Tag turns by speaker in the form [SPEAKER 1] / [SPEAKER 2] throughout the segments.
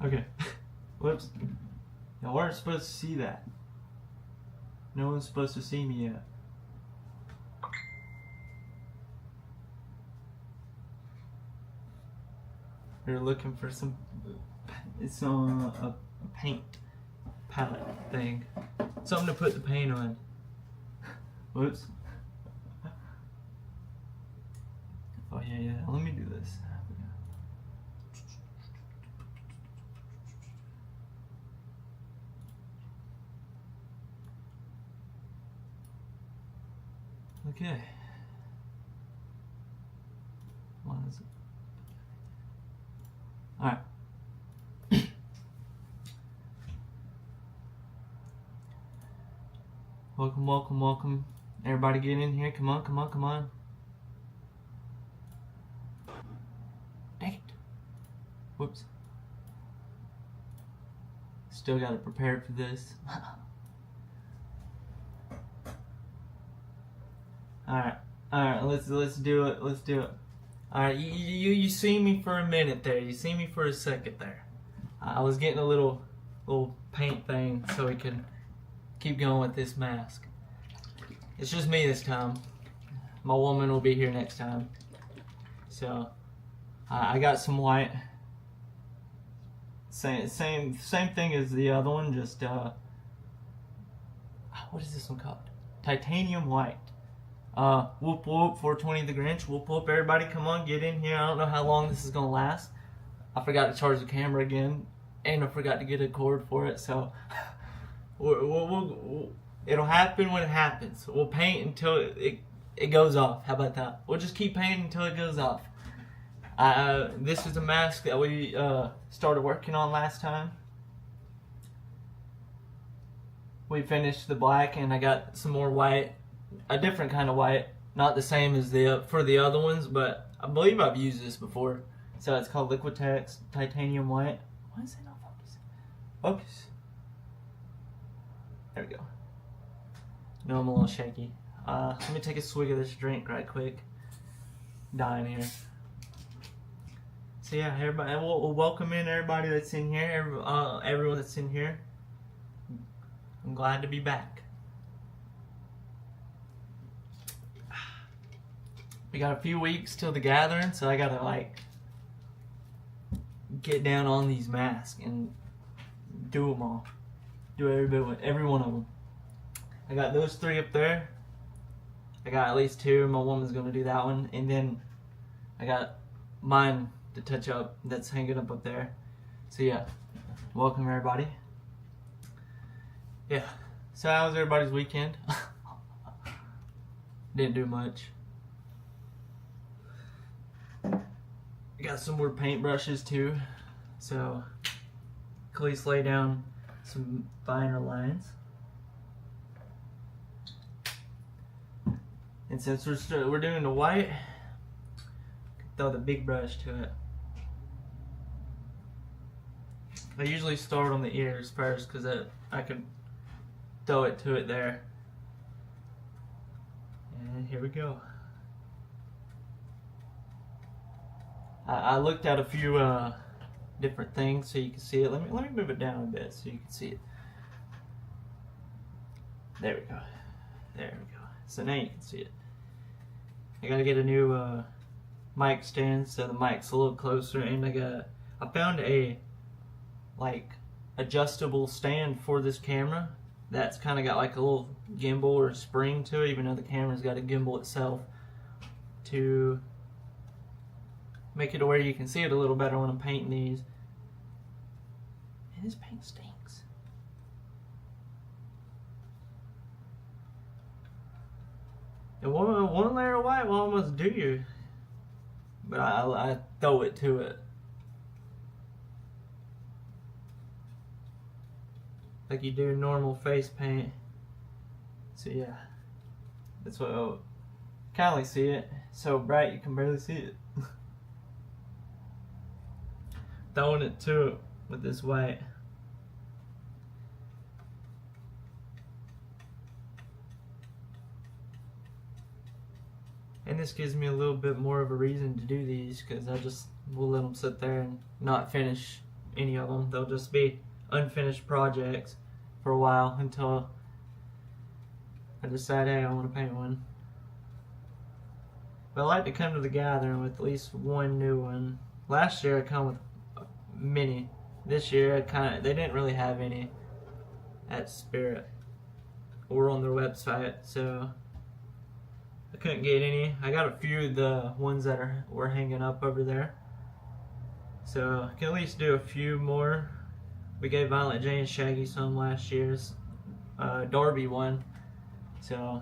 [SPEAKER 1] Okay. Whoops. Y'all weren't supposed to see that. No one's supposed to see me yet. We're looking for some. It's a paint palette thing. Something to put the paint on. Whoops. Oh yeah. Let me do this. Okay. What is it? Alright. Welcome. Everybody get in here. Come on. Dang it. Whoops. Still gotta prepare for this. Alright, let's do it. Alright, you see me for a minute there. You see me for a second there. I was getting a little paint thing so we can keep going with this mask. It's just me this time. My woman will be here next time. So I got some white. Same thing as the other one, just what is this one called? Titanium white. Whoop 420 the Grinch. Whoop everybody, come on, get in here. I don't know how long this is gonna last. I forgot to charge the camera again, and I forgot to get a cord for it, so it'll happen when it happens. We'll paint until it goes off. How about that? We'll just keep painting until it goes off. This is a mask that we started working on last time. We finished the black, and I got some more white. A different kind of white, not the same as for the other ones, but I believe I've used this before. So it's called Liquitex Titanium White. Why is it not focusing? Focus. There we go. No, I'm a little shaky. Let me take a swig of this drink right quick. Dying here. So yeah, everybody, we'll welcome in everybody that's in here. Everyone that's in here. I'm glad to be back. We got a few weeks till the gathering, so I gotta get down on these masks and do them all. Do every one of them. I got those 3 up there. I got at least 2. My woman's gonna do that one, and then I got mine to touch up that's hanging up there. So yeah, welcome everybody. Yeah. So how was everybody's weekend? Didn't do much. Got some more paintbrushes too, so at least lay down some finer lines. And since we're doing the white, throw the big brush to it. I usually start on the ears first because I can throw it to it there. And here we go. I looked at a few different things so you can see it. Let me move it down a bit so you can see it. There we go. So now you can see it. I gotta get a new mic stand so the mic's a little closer, and I found a adjustable stand for this camera that's kind of got like a little gimbal or spring to it, even though the camera's got a gimbal itself, to make it to where you can see it a little better when I'm painting these. And this paint stinks. And one layer of white will almost do you, but I throw it to it. Like you do normal face paint. So yeah, that's what I can only see it. So bright you can barely see it. Throwing it to it with this white. And this gives me a little bit more of a reason to do these, because I just will let them sit there and not finish any of them. They'll just be unfinished projects for a while until I decide, hey, I want to paint one. But I like to come to the gathering with at least one new one. Last year I come with many. This year they didn't really have any at Spirit or on their website, so I couldn't get any. I got a few of the ones that were hanging up over there, so I can at least do a few more. We gave Violent J and Shaggy some last year's Darby one, so,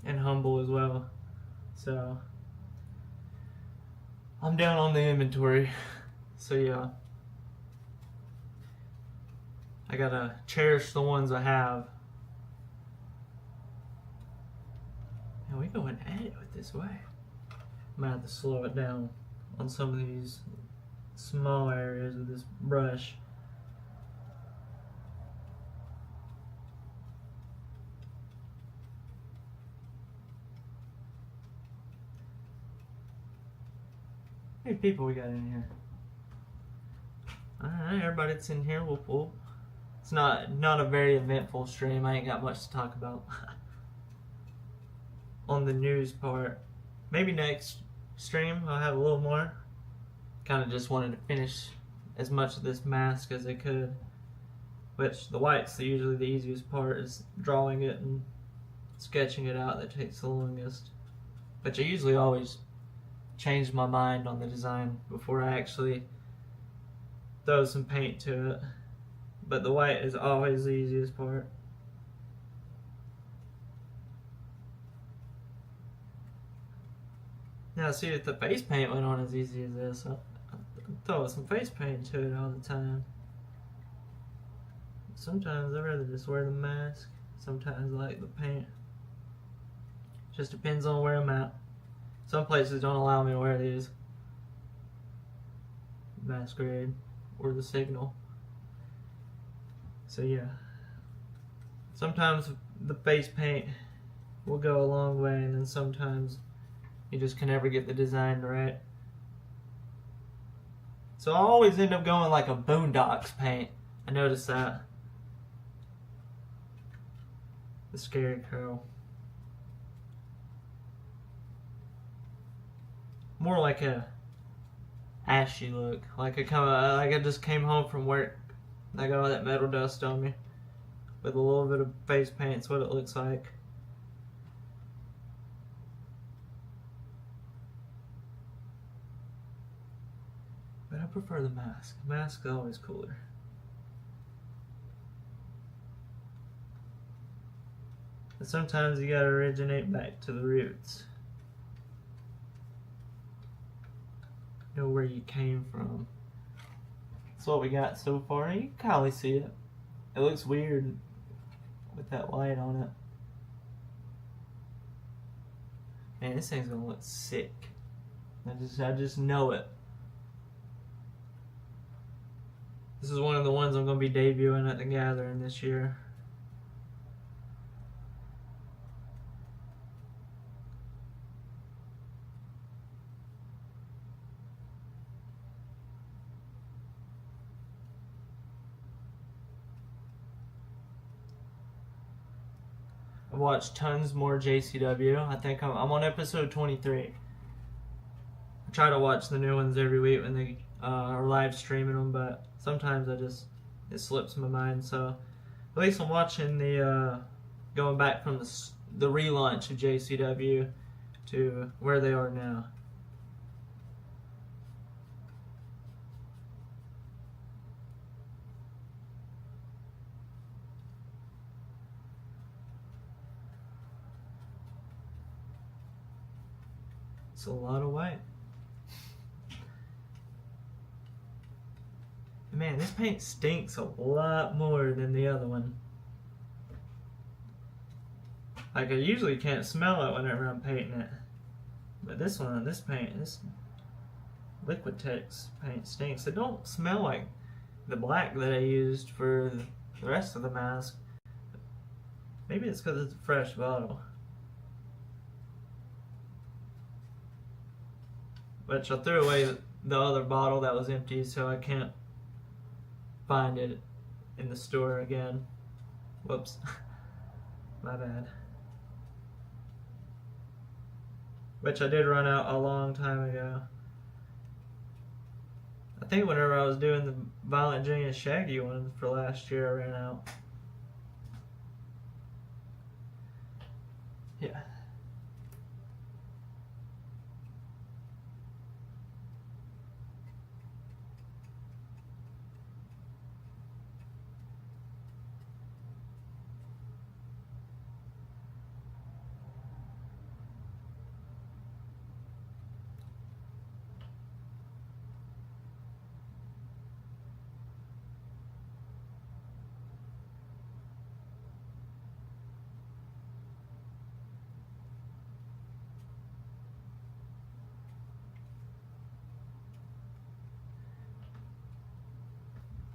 [SPEAKER 1] and Humble as well. So I'm down on the inventory. So yeah, I gotta cherish the ones I have. And we going at it with this way. I'm gonna have to slow it down on some of these small areas with this brush. How many people we got in here? Alright, everybody that's in here, whoop whoop. It's not a very eventful stream. I ain't got much to talk about on the news part. Maybe next stream I'll have a little more. Kind of just wanted to finish as much of this mask as I could. Which the white's usually the easiest part, is drawing it and sketching it out that takes the longest. But I usually always change my mind on the design before I actually throw some paint to it. But the white is always the easiest part. Now see, if the face paint went on as easy as this, I'd throw some face paint to it all the time. Sometimes I'd rather just wear the mask. Sometimes I like the paint. Just depends on where I'm at. Some places don't allow me to wear these. Masquerade or the Signal. So yeah. Sometimes the face paint will go a long way, and then sometimes you just can never get the design right. So I always end up going like a Boondocks paint. I noticed that. The Scary Crow. More like a ashy look. Like I just came home from work. I got all that metal dust on me. With a little bit of face paint, it's what it looks like. But I prefer the mask. The mask is always cooler. But sometimes you gotta originate back to the roots. Know where you came from. That's what we got so far. You can probably see it. It looks weird with that light on it. Man, this thing's gonna look sick. I just know it. This is one of the ones I'm gonna be debuting at the gathering this year. I've watched tons more JCW. I think I'm on episode 23. I try to watch the new ones every week when they are live streaming them, but sometimes it slips my mind. So at least I'm watching the going back from the relaunch of JCW to where they are now. It's a lot of white. Man, this paint stinks a lot more than the other one. Like, I usually can't smell it whenever I'm painting it. But this one, this Liquitex paint stinks. It don't smell like the black that I used for the rest of the mask. Maybe it's because it's a fresh bottle. But I threw away the other bottle that was empty, so I can't find it in the store again. Whoops. My bad. Which I did run out a long time ago. I think whenever I was doing the Violent J and Shaggy one for last year, I ran out. Yeah.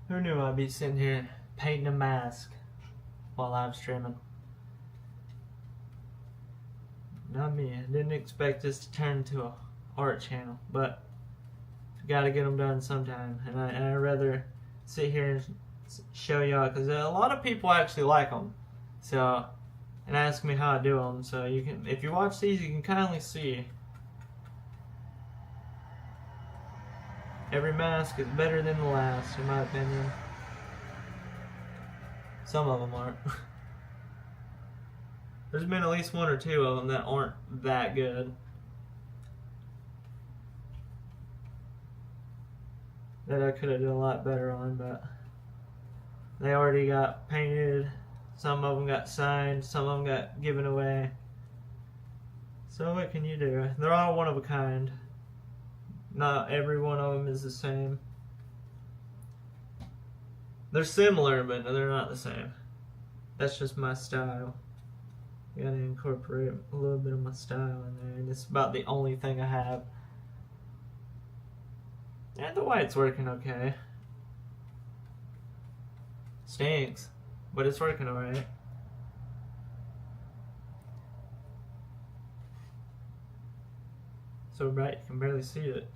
[SPEAKER 1] Who knew I'd be sitting here painting a mask while live streaming? Not me. I didn't expect this to turn into an art channel, but gotta get them done sometime. And I'd rather sit here and show y'all, because a lot of people actually like them. So, and ask me how I do them. So you can, if you watch these, you can kindly see. Every mask is better than the last, in my opinion. Some of them aren't. There's been at least one or two of them that aren't that good. That I could have done a lot better on, but they already got painted. Some of them got signed, some of them got given away. So what can you do? They're all one of a kind. Not every one of them is the same. They're similar, but they're not the same. That's just my style. I gotta incorporate a little bit of my style in there, and it's about the only thing I have. And the white's working okay. Stinks, but it's working alright. So bright you can barely see it.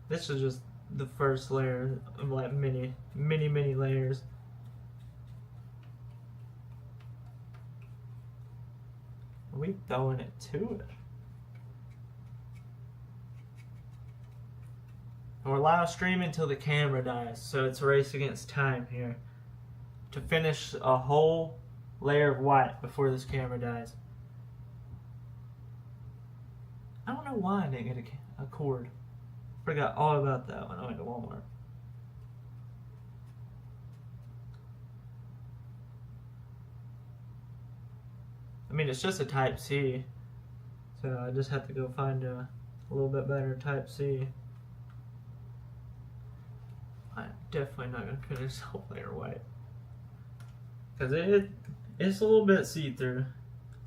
[SPEAKER 1] This is just the first layer of like many layers. Are we throwing it to it? And we're live streaming until the camera dies, so it's a race against time here to finish a whole layer of white before this camera dies. I don't know why I didn't get a cord. Forgot all about that when I went to Walmart. I mean, it's just a Type C, so I just have to go find a little bit better Type C. I'm definitely not going to finish the whole layer white, because it's a little bit see-through,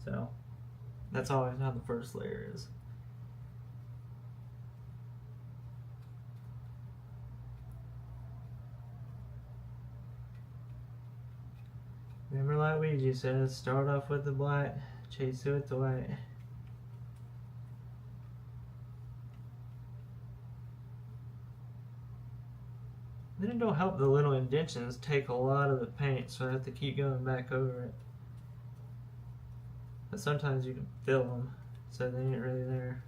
[SPEAKER 1] so that's always how the first layer is. Remember, like Ouija says, start off with the black, chase it with the white. Then it don't help the little indentions take a lot of the paint, so I have to keep going back over it. But sometimes you can fill them, so they ain't really there.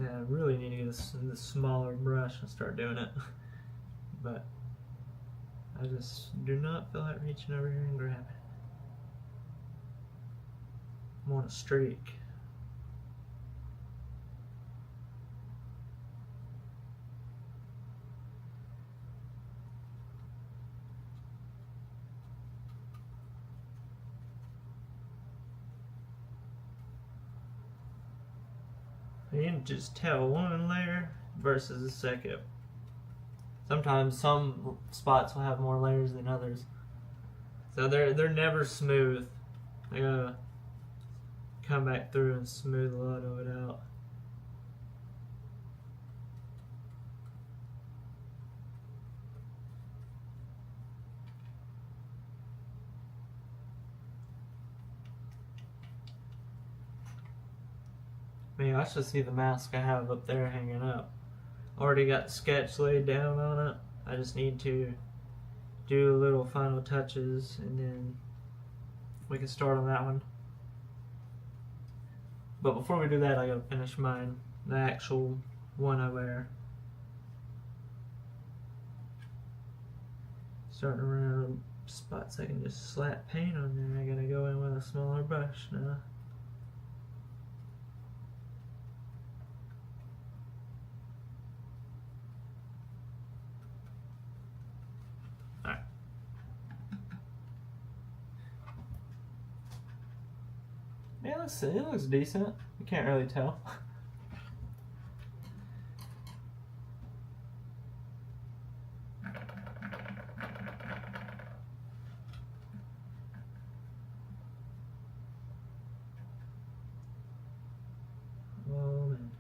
[SPEAKER 1] Yeah, I really need to get this smaller brush and start doing it. But I just do not feel like reaching over here and grabbing it. I'm on a streak. You can just tell one layer versus the second. Sometimes some spots will have more layers than others, so they're never smooth. I gotta come back through and smooth a lot of it out. Man, I should see the mask I have up there hanging up. already got the sketch laid down on it. I just need to do little final touches and then we can start on that one. But before we do that, I gotta finish mine, the actual one I wear. Starting to run out of spots I can just slap paint on there. I gotta go in with a smaller brush now. Alright. Yeah, it looks decent. You can't really tell. Oh man,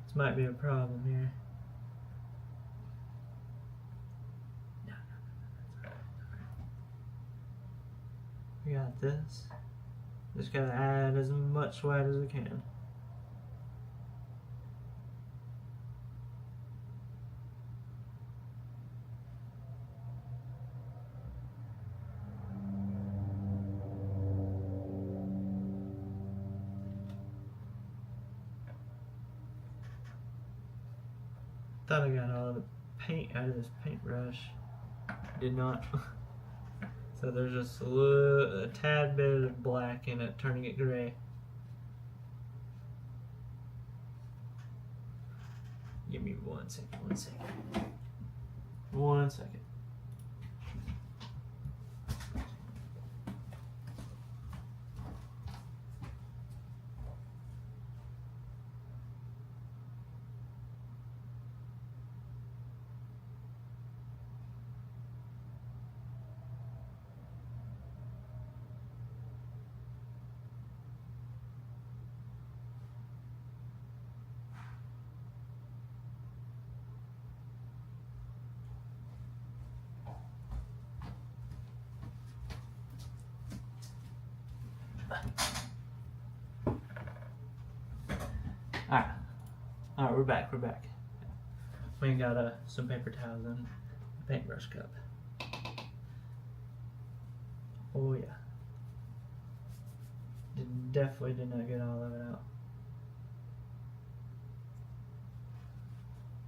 [SPEAKER 1] this might be a problem here. We got this. Just gotta add as much white as we can. Thought I got all the paint out of this paintbrush. Did not. So there's just a tad bit of black in it, turning it gray. Give me 1 second, 1 second. 1 second. Alright, we're back. We got some paper towels and a paintbrush cup. Oh yeah. Definitely did not get all of it out.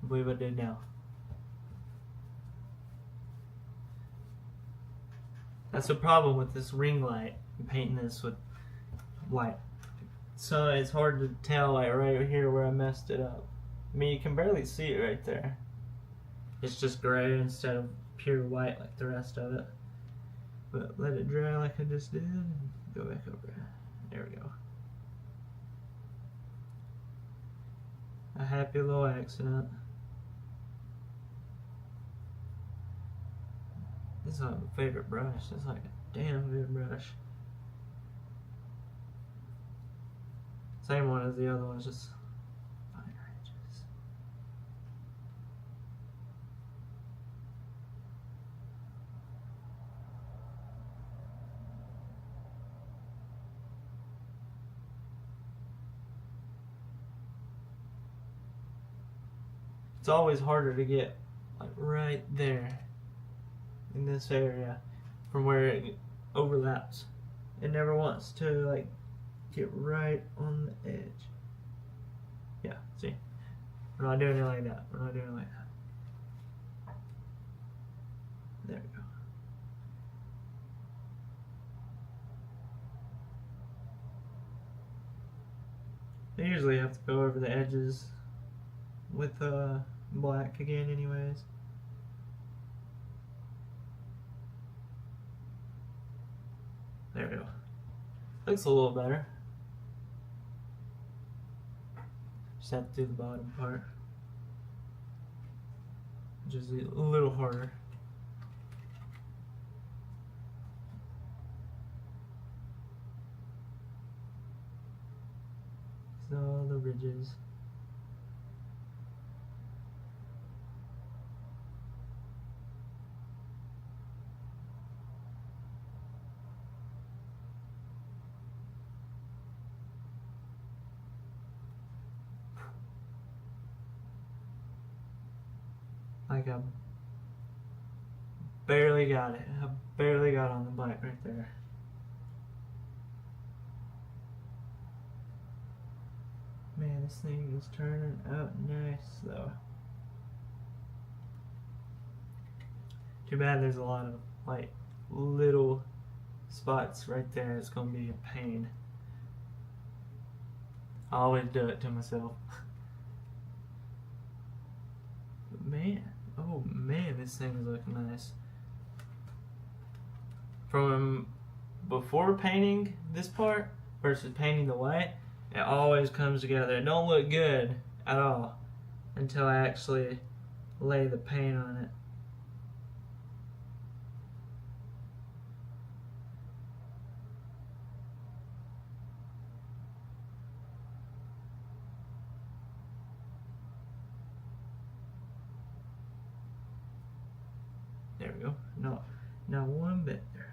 [SPEAKER 1] I believe I did now. That's the problem with this ring light. I'm painting this with light. So it's hard to tell, like right here where I messed it up. I mean, you can barely see it right there. It's just gray instead of pure white like the rest of it. But let it dry like I just did and go back over it. There we go. A happy little accident. This is my favorite brush. It's like a damn good brush. Same one as the other ones, just finer edges. It's always harder to get like right there in this area from where it overlaps. It never wants to like get right on the edge. Yeah, see? We're not doing it like that. We're not doing it like that. There we go. I usually have to go over the edges with black again anyways. There we go. Looks a little better. Just have to do the bottom part, which is a little harder. So all the ridges. Like I barely got it. I barely got on the bike right there. Man, this thing is turning out nice though. Too bad there's a lot of like little spots right there. It's gonna be a pain. I always do it to myself. But man, oh man, this thing is looking nice. From before painting this part versus painting the white, it always comes together. It don't look good at all until I actually lay the paint on it. There we go. No, not one bit there.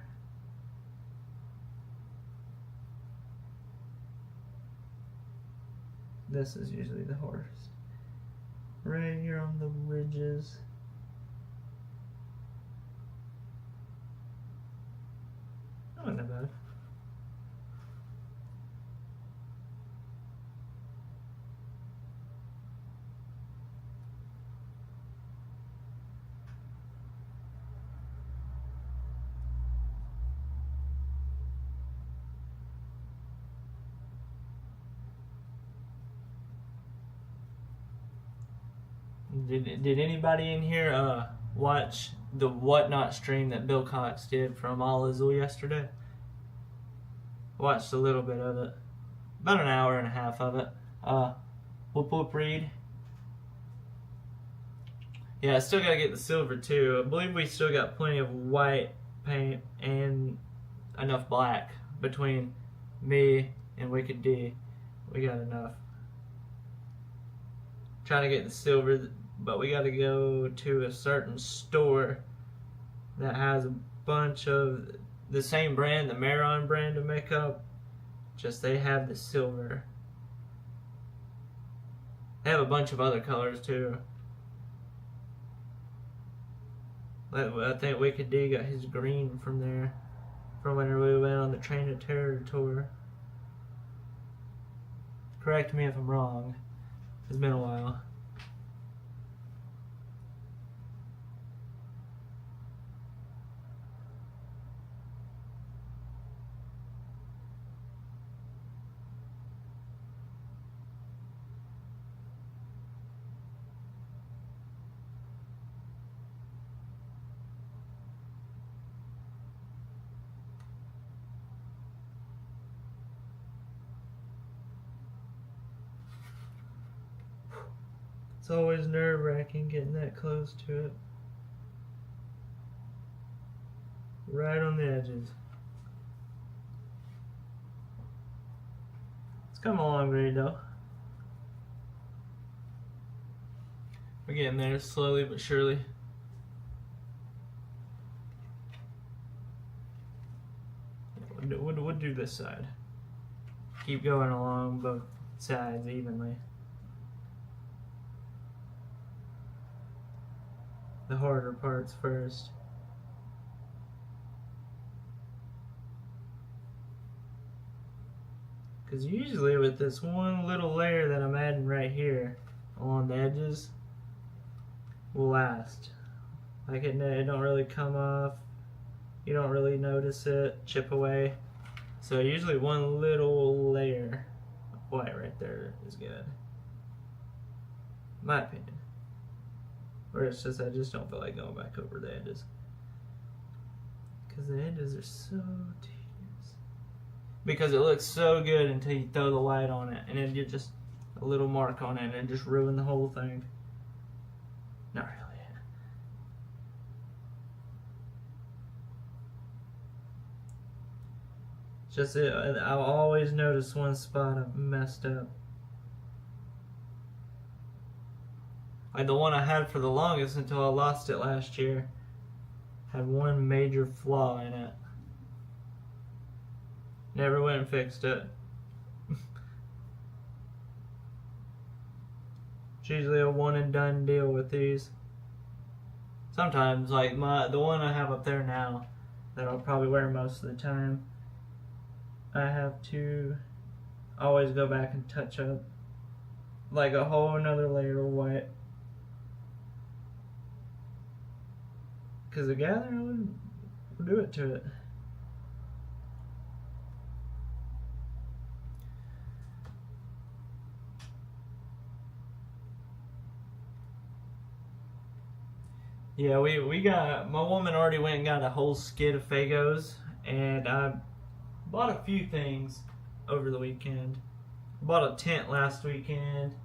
[SPEAKER 1] This is usually the hardest. Right here on the ridges. Not that bad. Did anybody in here watch the Whatnot stream that Bill Cox did from All Izzle yesterday? Watched a little bit of it. About an hour and a half of it. Whoop whoop read. Yeah, I still gotta get the silver too. I believe we still got plenty of white paint and enough black between me and Wicked D. We got enough. Trying to get the silver, but we gotta go to a certain store that has a bunch of the same brand, the Maron brand of makeup, just they have the silver. They have a bunch of other colors too. I think Wicked D got his green from there, from when we went on the Train of Terror tour. Correct me if I'm wrong. It's been a while. It's always nerve-wracking getting that close to it. Right on the edges. It's coming along great though. We're getting there slowly but surely. We'll do this side. Keep going along both sides evenly. The harder parts first. Because usually with this one little layer that I'm adding right here along the edges will last. Like it don't really come off. You don't really notice it chip away. So usually one little layer of white right there is good. In my opinion. Or it's just I just don't feel like going back over the edges. Because the edges are so tedious. Because it looks so good until you throw the light on it. And then you just a little mark on it and just ruin the whole thing. Not really. It's just I'll always notice one spot I've messed up. Like the one I had for the longest until I lost it last year had one major flaw in it. Never went and fixed it. It's usually a one and done deal with these. Sometimes, like the one I have up there now, that I'll probably wear most of the time, I have to always go back and touch up like a whole another layer of white. Because the gather would do it to it. Yeah, we got, my woman already went and got a whole skid of Fagos, and I bought a few things over the weekend. I bought a tent last weekend.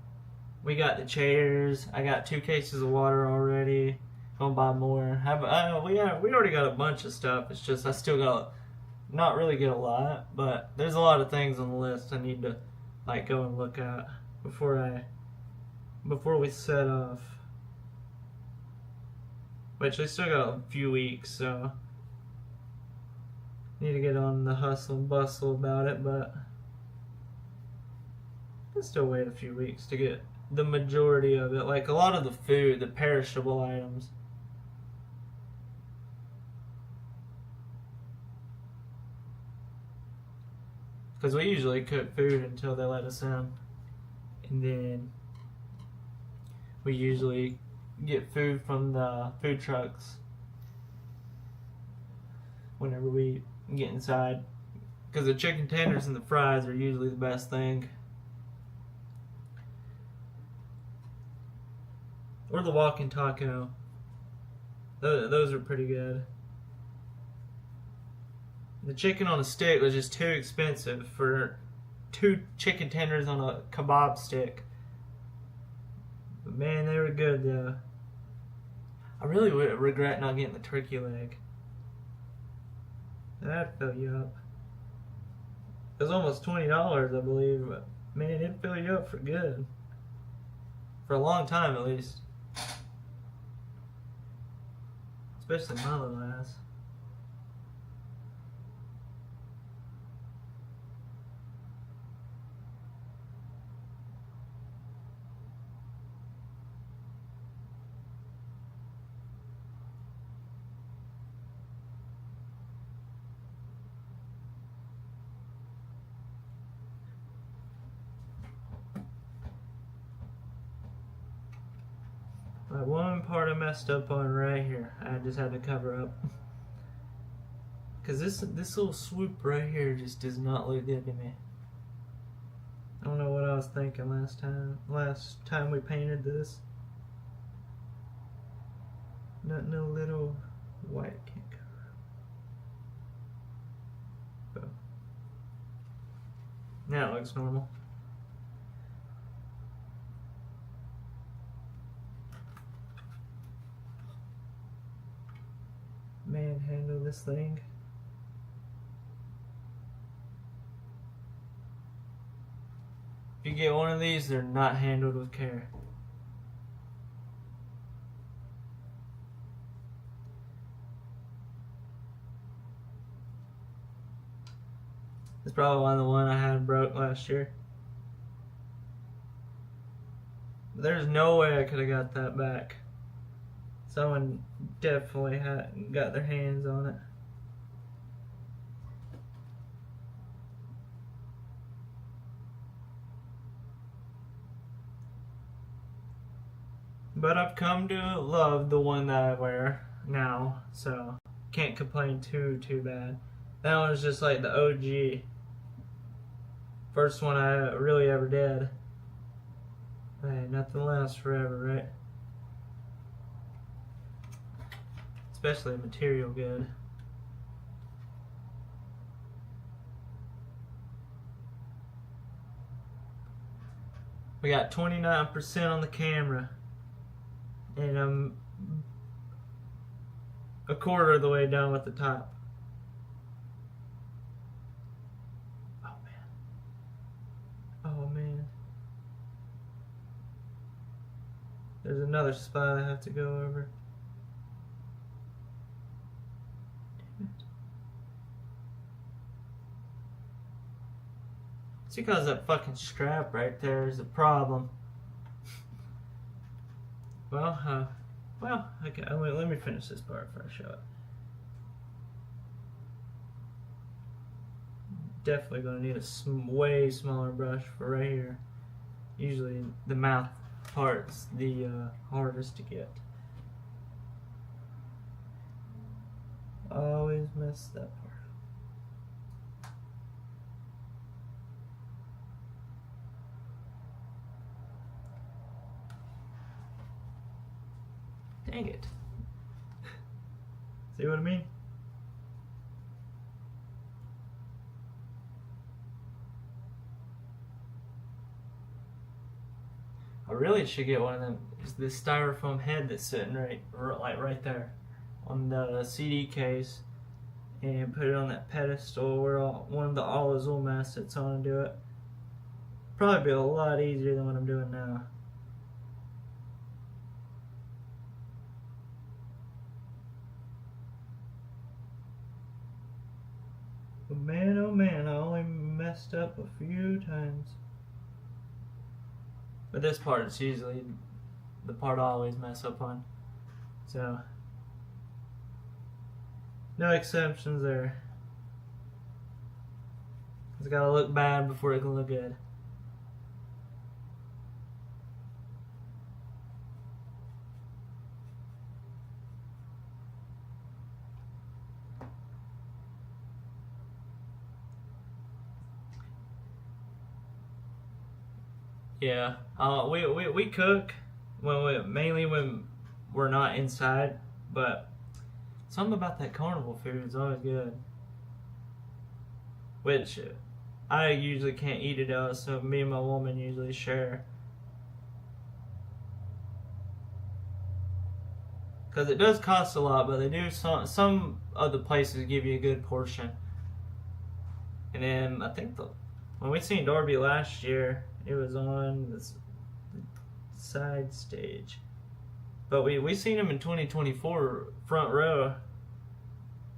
[SPEAKER 1] We got the chairs. I got 2 cases of water already. Gonna buy more. We already got a bunch of stuff. It's just I still got not really get a lot, but there's a lot of things on the list I need to like go and look at before we set off. Which we still got a few weeks, so need to get on the hustle and bustle about it, but I can still wait a few weeks to get the majority of it. Like a lot of the food, the perishable items. Because we usually cook food until they let us in. And then we usually get food from the food trucks whenever we get inside. Because the chicken tenders and the fries are usually the best thing. Or the walking taco. Those are pretty good. The chicken on a stick was just too expensive for 2 chicken tenders on a kebab stick. But man, they were good though. I really would regret not getting the turkey leg. That'd fill you up. It was almost $20, I believe, but man, it'd fill you up for good. For a long time at least. Especially my little ass. But one part I messed up on right here, I just had to cover up. Cause this little swoop right here just does not look good to me. I don't know what I was thinking last time we painted this. No little white can't cover. Oh. Now it looks normal. Manhandle this thing. If you get one of these, they're not handled with care. It's probably the one I had broke last year. There's no way I could have got that back. Someone definitely had got their hands on it. But I've come to love the one that I wear now, so can't complain too bad. That one was just like the OG. First one I really ever did. Hey, nothing lasts forever, right? Especially material good. We got 29% on the camera, and I'm a quarter of the way done with the top. Oh man. Oh man. There's another spot I have to go over. It's because that fucking strap right there is a problem. Well, Well, okay, let me finish this part before I show it. Definitely gonna need a way smaller brush for right here. Usually the mouth part's the hardest to get. Always mess that part up. Dang it. See what I mean? I really should get one of them. It's this styrofoam head that's sitting right there on the CD case, and put it on that pedestal where one of the olives will mess sits on and do it. Probably be a lot easier than what I'm doing now. But man, oh man, I only messed up a few times. But this part is usually the part I always mess up on. So, no exceptions there. It's gotta look bad before it can look good. Yeah, we cook mainly when we're not inside, but something about that carnival food is always good. Which I usually can't eat it out, so me and my woman usually share. Because it does cost a lot, but they do some of the places give you a good portion. And then I think when we seen Darby last year, it was on the side stage. But we seen him in 2024 front row.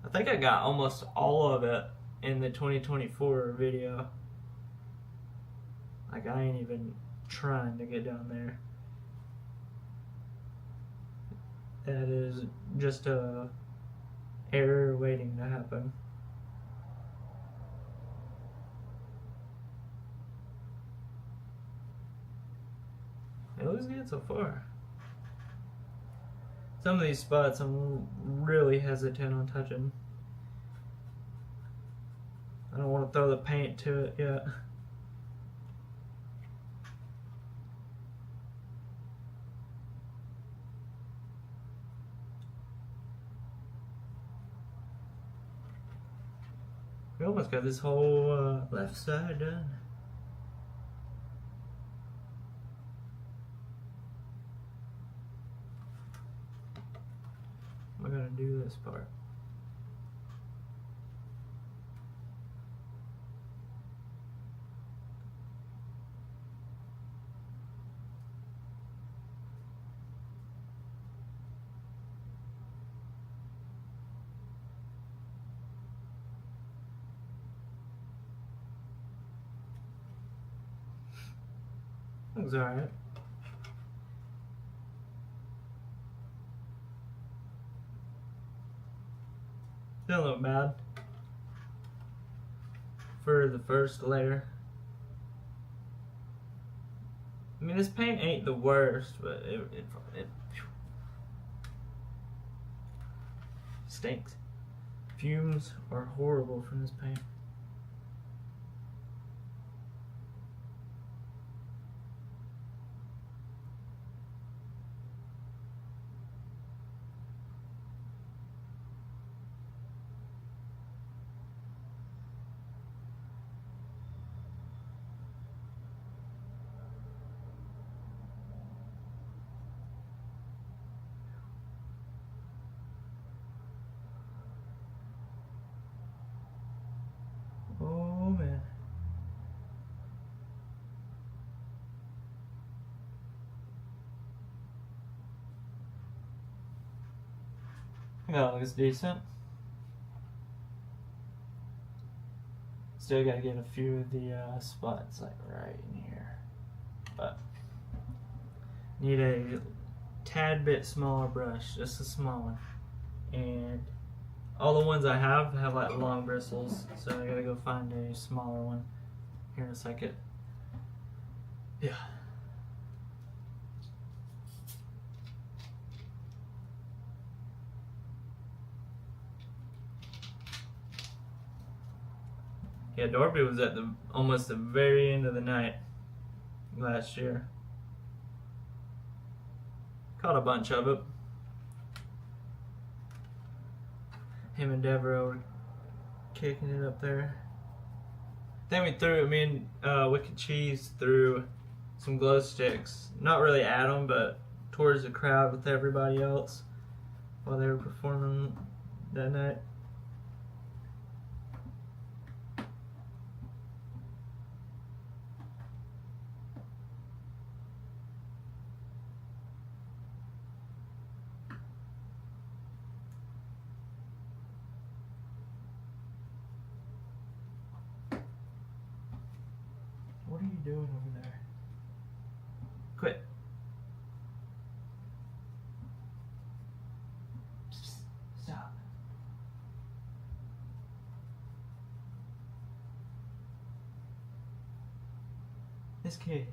[SPEAKER 1] I think I got almost all of it in the 2024 video. Like, I ain't even trying to get down there. That is just a error waiting to happen. It looks good so far. Some of these spots I'm really hesitant on touching. I don't want to throw the paint to it yet. We almost got this whole left side done. We're gonna do this part. Looks alright. Doesn't look bad for the first layer. I mean, this paint ain't the worst, but it stinks. Fumes are horrible from this paint. Oh man. That looks decent. Still gotta get a few of the spots like right in here. But need a tad bit smaller brush, just a small one. And all the ones I have like long bristles, so I gotta go find a smaller one here in a second. Yeah. Yeah, Dorby was at almost the very end of the night last year. Caught a bunch of it. Him and Deborah were kicking it up there. Then me and Wicked Cheese threw some glow sticks. Not really at them, but towards the crowd with everybody else while they were performing that night. What are you doing over there? Quit. Stop. This kid.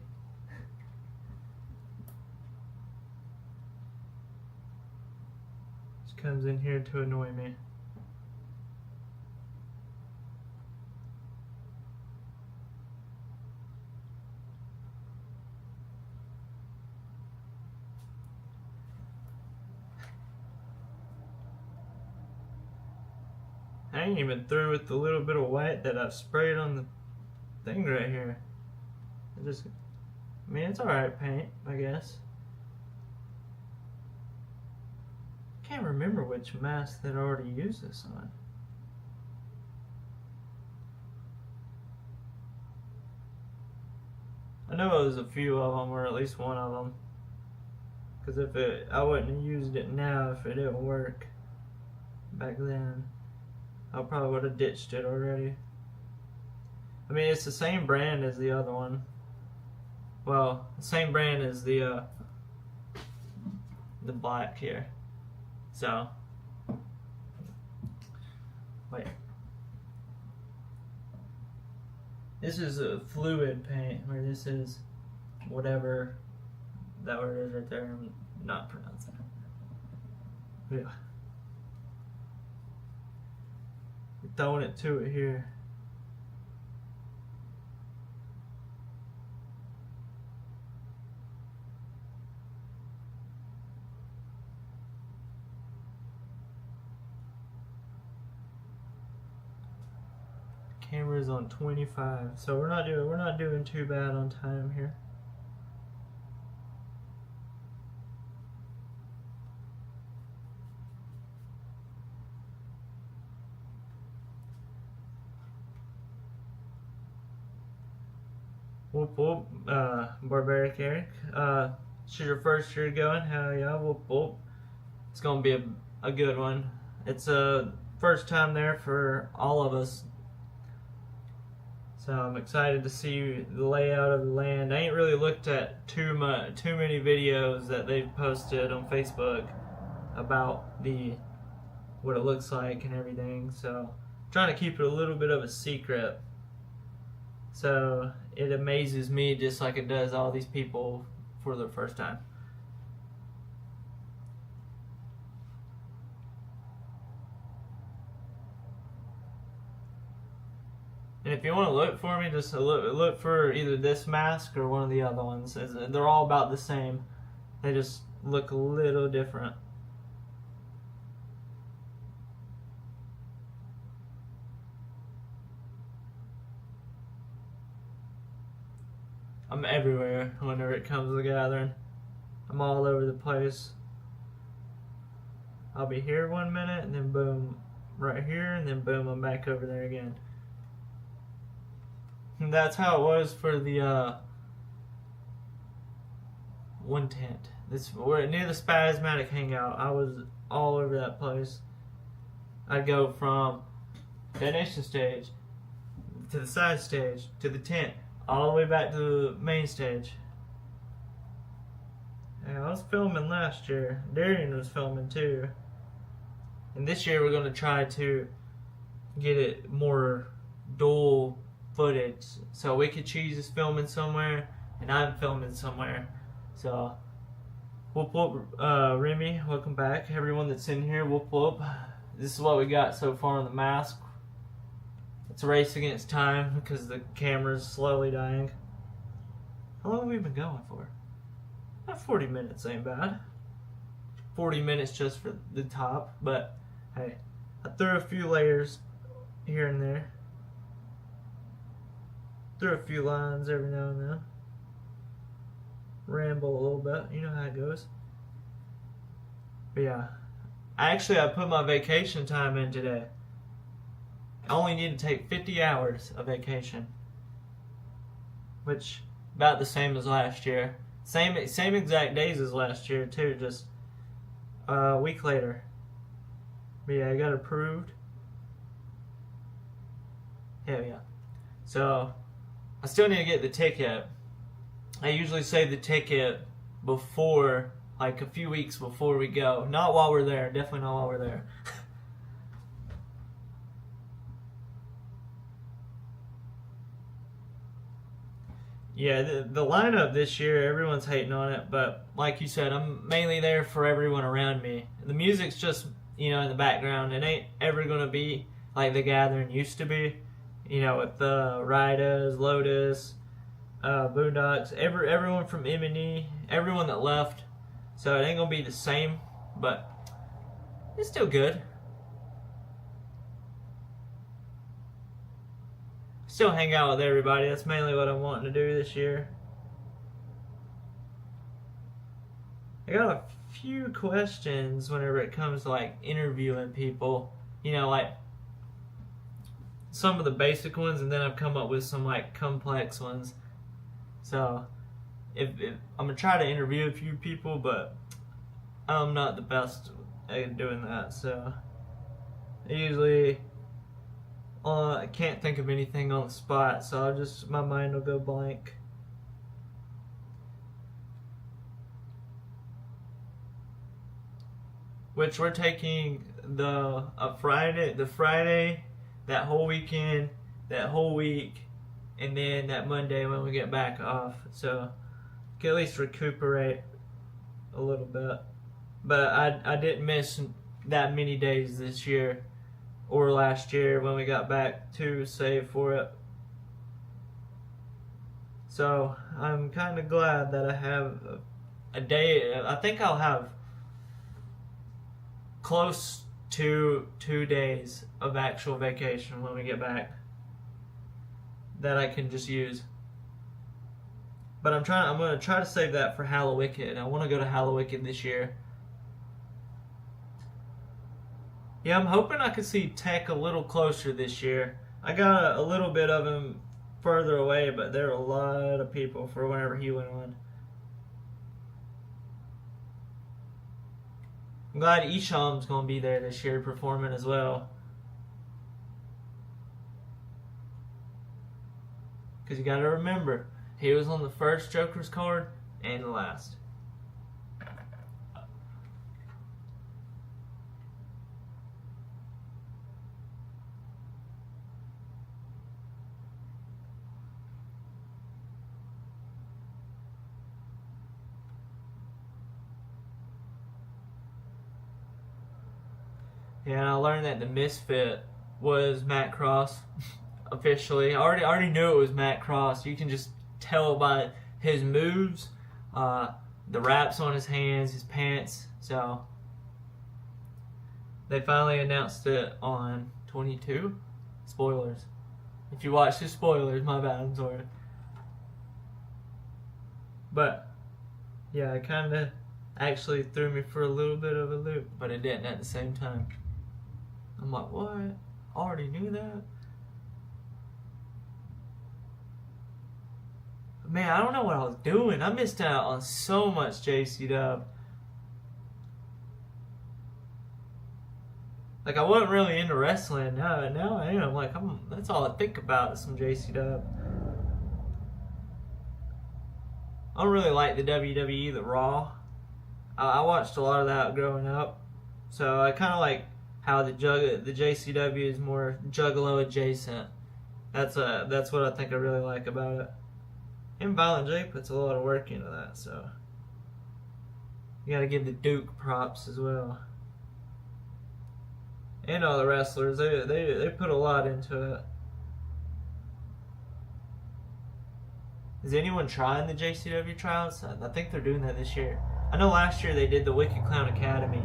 [SPEAKER 1] Just comes in here to annoy me. I ain't even through with the little bit of white that I've sprayed on the thing right here. I mean, it's alright paint, I guess. Can't remember which mask that I already used this on. I know it was a few of them, or at least one of them. Because I wouldn't have used it now if it didn't work back then. I probably would have ditched it already. I mean, it's the same brand as the other one. Well, the same brand as the black here. So, wait. This is a fluid paint, where this is whatever that word is right there. I'm not pronouncing it. Yeah. Throwing it to it here. Camera's on 25, so we're not doing too bad on time here. Whoop whoop, Barbaric Eric. This is your first year going? Hell yeah, whoop whoop. It's gonna be a good one. It's a first time there for all of us. So I'm excited to see the layout of the land. I ain't really looked at too many videos that they've posted on Facebook about what it looks like and everything. So I'm trying to keep it a little bit of a secret. So it amazes me just like it does all these people for the first time. And if you want to look for me, just look for either this mask or one of the other ones. They're all about the same. They just look a little different. I'm everywhere whenever it comes to the gathering. I'm all over the place. I'll be here 1 minute and then boom, right here, and then boom, I'm back over there again. And that's how it was for the one tent. We're near the Spasmatic Hangout. I was all over that place. I'd go from detonation stage to the side stage to the tent, all the way back to the main stage. Yeah, I was filming last year. Darian was filming too. And this year we're going to try to get it more dual footage. So Wicked Cheese is filming somewhere and I'm filming somewhere. So whoop whoop, Remy, welcome back. Everyone that's in here, whoop whoop. This is what we got so far on the mask. It's a race against time because the camera's slowly dying. How long have we been going for? About 40 minutes ain't bad. 40 minutes just for the top, but hey, I threw a few layers here and there. Threw a few lines every now and then. Ramble a little bit, you know how it goes. But yeah, I put my vacation time in today. I only need to take 50 hours of vacation, which about the same as last year. Same exact days as last year too, just a week later. But yeah, I got approved. Hell yeah. So I still need to get the ticket. I usually save the ticket before, like a few weeks before we go. Not while we're there, definitely not while we're there. Yeah, the lineup this year, everyone's hating on it, but like you said, I'm mainly there for everyone around me. The music's just, you know, in the background. It ain't ever going to be like the gathering used to be, you know, with the Rydas, Lotus, Boondocks, everyone from M&E, everyone that left. So it ain't going to be the same, but it's still good. Still hang out with everybody. That's mainly what I'm wanting to do this year. I got a few questions whenever it comes to like interviewing people. You know, like some of the basic ones, and then I've come up with some like complex ones. So if I'm gonna try to interview a few people, but I'm not the best at doing that. So I usually I can't think of anything on the spot, so my mind will go blank. Which we're taking the Friday, that whole weekend, that whole week, and then that Monday when we get back off. So can at least recuperate a little bit. But I didn't miss that many days this year or last year when we got back to save for it. So I'm kind of glad that I have a day. I think I'll have close to 2 days of actual vacation when we get back that I can just use. But I'm going to try to save that for Hallowicked. I want to go to Hallowicked this year. Yeah, I'm hoping I can see Tech a little closer this year. I got a little bit of him further away, but there are a lot of people for whenever he went on. I'm glad Isham's going to be there this year performing as well. Because you got to remember, he was on the first Joker's card and the last. Yeah, and I learned that the Misfit was Matt Cross officially. I already knew it was Matt Cross. You can just tell by his moves, the wraps on his hands, his pants. So they finally announced it on 22. Spoilers. If you watch the spoilers, my bad, I'm sorry. But yeah, it kind of actually threw me for a little bit of a loop, but it didn't at the same time. I'm like, what? I already knew that? Man, I don't know what I was doing. I missed out on so much JC Dub. Like, I wasn't really into wrestling. Now I am. Like, that's all I think about is some JC Dub. I don't really like the WWE, the Raw. I watched a lot of that growing up, so I kind of like how the JCW is more Juggalo adjacent. That's what I think I really like about it. And Violent J puts a lot of work into that, so you got to give the Duke props as well. And all the wrestlers, they put a lot into it. Is anyone trying the JCW tryouts? I think they're doing that this year. I know last year they did the Wicked Clown Academy,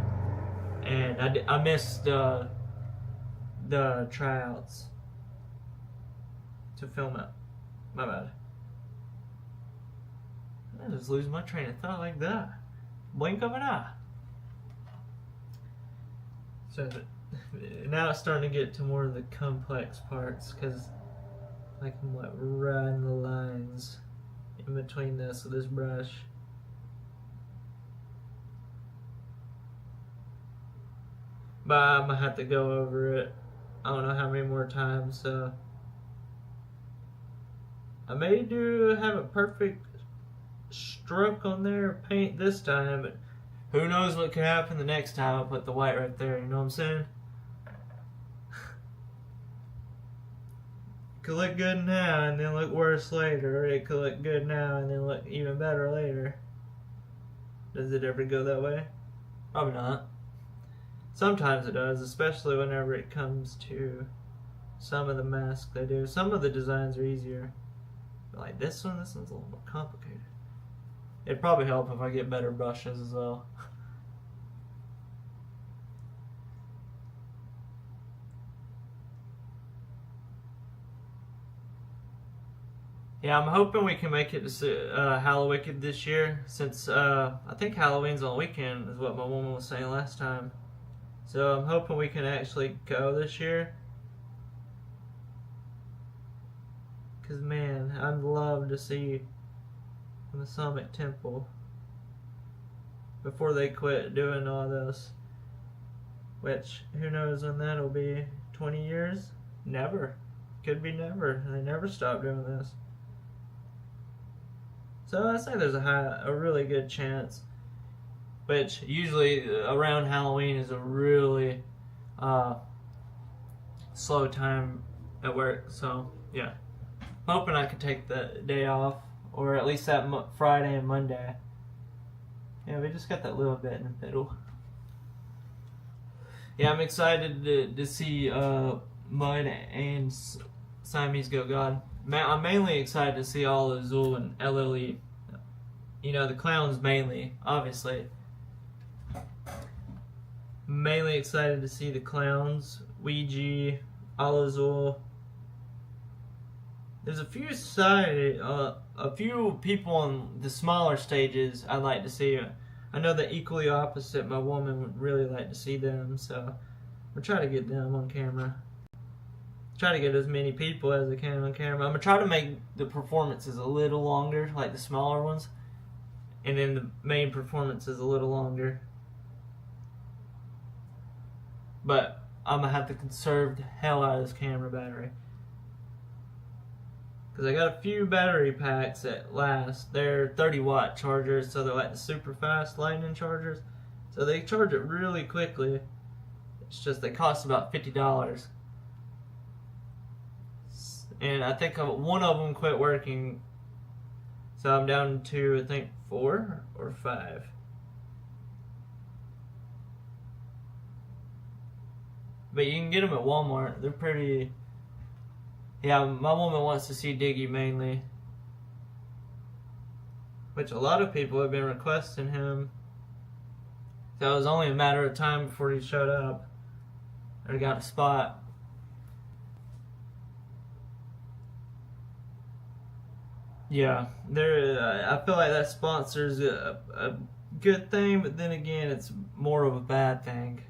[SPEAKER 1] and I missed the tryouts to film it. My bad. I just lose my train of thought like that. Blink of an eye. So now it's starting to get to more of the complex parts, because I can run the lines in between this with this brush. But I'm gonna have to go over it. I don't know how many more times, so I may have a perfect stroke on there, paint this time, but who knows what could happen the next time I put the white right there, you know what I'm saying? Could look good now and then look worse later, or it could look good now and then look even better later. Does it ever go that way? Probably not. Sometimes it does, especially whenever it comes to some of the masks they do. Some of the designs are easier. But like this one's a little more complicated. It'd probably help if I get better brushes as well. Yeah, I'm hoping we can make it to Hallowicked this year, since I think Halloween's on the weekend, is what my woman was saying last time. So I'm hoping we can actually go this year. Because, man, I'd love to see the Masonic Temple before they quit doing all this. Which, who knows when that'll be? 20 years? Never. Could be never. They never stop doing this. So I say there's a really good chance. Which usually around Halloween is a really slow time at work. So yeah, I'm hoping I can take the day off, or at least that Friday and Monday. Yeah, we just got that little bit in the middle. Yeah, I'm excited to see Mud and Siamese Go God. I'm mainly excited to see all of Zul and LLE. You know, the clowns mainly, obviously. Mainly excited to see the clowns, Ouija, Alazul. There's a few people on the smaller stages I'd like to see. I know that equally opposite, my woman would really like to see them, so we'll try to get them on camera. Try to get as many people as I can on camera. I'm gonna try to make the performances a little longer, like the smaller ones, and then the main performances a little longer. But I'm gonna have to conserve the hell out of this camera battery, because I got a few battery packs that last. They're 30-watt chargers, so they're like the super fast lightning chargers, so they charge it really quickly. It's just they cost about $50. And I think one of them quit working, so I'm down to, I think, 4 or 5. But you can get them at Walmart. They're pretty... Yeah, my woman wants to see Dji mainly, which a lot of people have been requesting him. So it was only a matter of time before he showed up or got a spot. Yeah, I feel like that sponsors a good thing, but then again, it's more of a bad thing.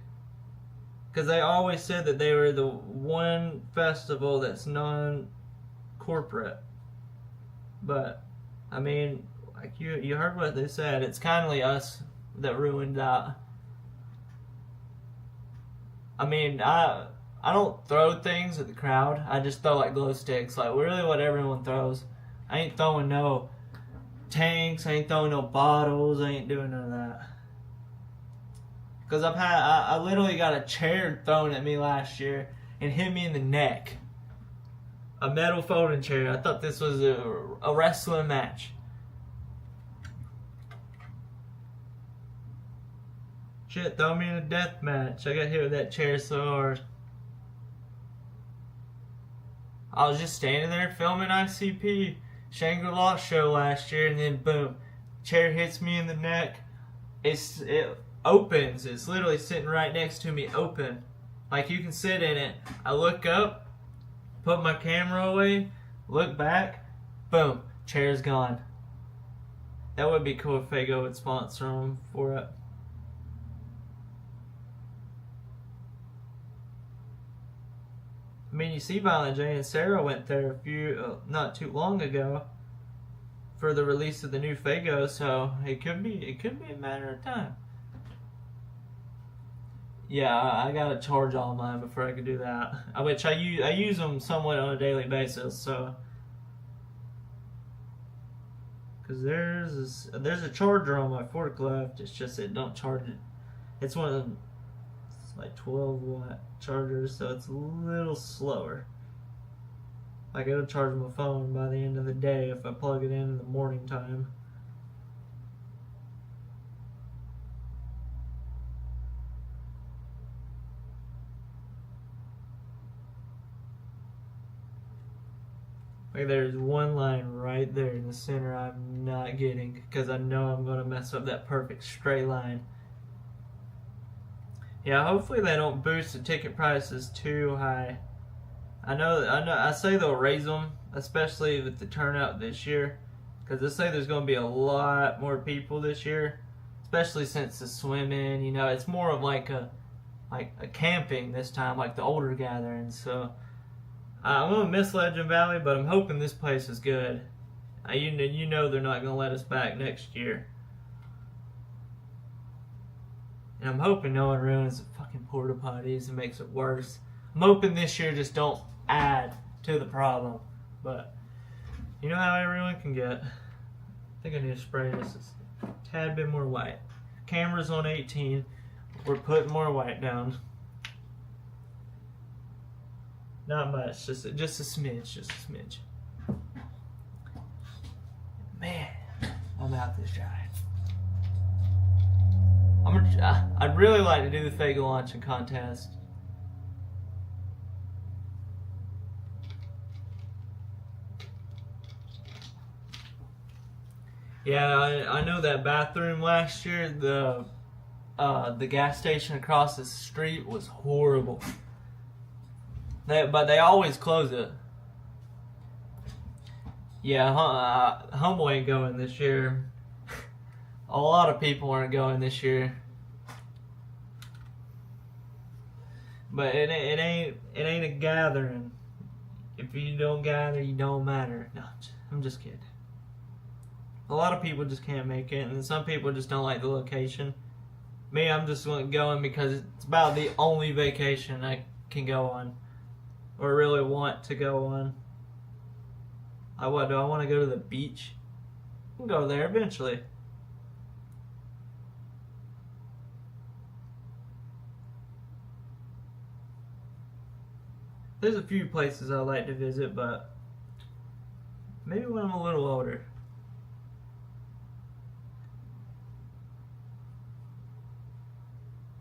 [SPEAKER 1] Because they always said that they were the one festival that's non-corporate. But, I mean, like you heard what they said. It's kindly us that ruined that. I mean, I don't throw things at the crowd. I just throw like glow sticks. Like, really what everyone throws. I ain't throwing no tanks. I ain't throwing no bottles. I ain't doing none of that. Because I literally got a chair thrown at me last year and hit me in the neck. A metal folding chair. I thought this was a wrestling match. Shit, throw me in a death match. I got hit with that chair so hard. I was just standing there filming ICP Shangri-La show last year, and then boom, chair hits me in the neck. It opens. It's literally sitting right next to me, open. Like you can sit in it. I look up, put my camera away, look back, boom, chair's gone. That would be cool if Fago would sponsor them for it. I mean, you see Violent J and Sarah went there not too long ago for the release of the new Fago, so it could be a matter of time. Yeah, I gotta charge all mine before I could do that. Which I use them somewhat on a daily basis, so. Cause there's a charger on my forklift. It's just it don't charge it. It's one of them. It's like 12-watt chargers, so it's a little slower. Like it'll charge my phone by the end of the day if I plug it in the morning time. Like there's one line right there in the center I'm not getting because I know I'm going to mess up that perfect straight line. Yeah, hopefully they don't boost the ticket prices too high. I say they'll raise them, especially with the turnout this year, because they say there's going to be a lot more people this year, especially since the swimming. You know, it's more of like a camping this time, like the older gatherings. So I'm going to miss Legend Valley, but I'm hoping this place is good. You know they're not going to let us back next year. And I'm hoping no one ruins the fucking porta potties and makes it worse. I'm hoping this year just don't add to the problem. But you know how everyone can get. I think I need to spray this a tad bit more white. Camera's on 18. We're putting more white down. Not much, just a smidge. Man, I'm out this dry. I'd really like to do the Fago launching contest. Yeah, I know that bathroom last year, the gas station across the street was horrible. But they always close it. Yeah, Humble ain't going this year. A lot of people aren't going this year. But it ain't a gathering. If you don't gather, you don't matter. No, I'm just kidding. A lot of people just can't make it, and some people just don't like the location. Me, I'm just going because it's about the only vacation I can go on, or really want to go on. Do I want to go to the beach? I can go there eventually. There's a few places I like to visit, but maybe when I'm a little older.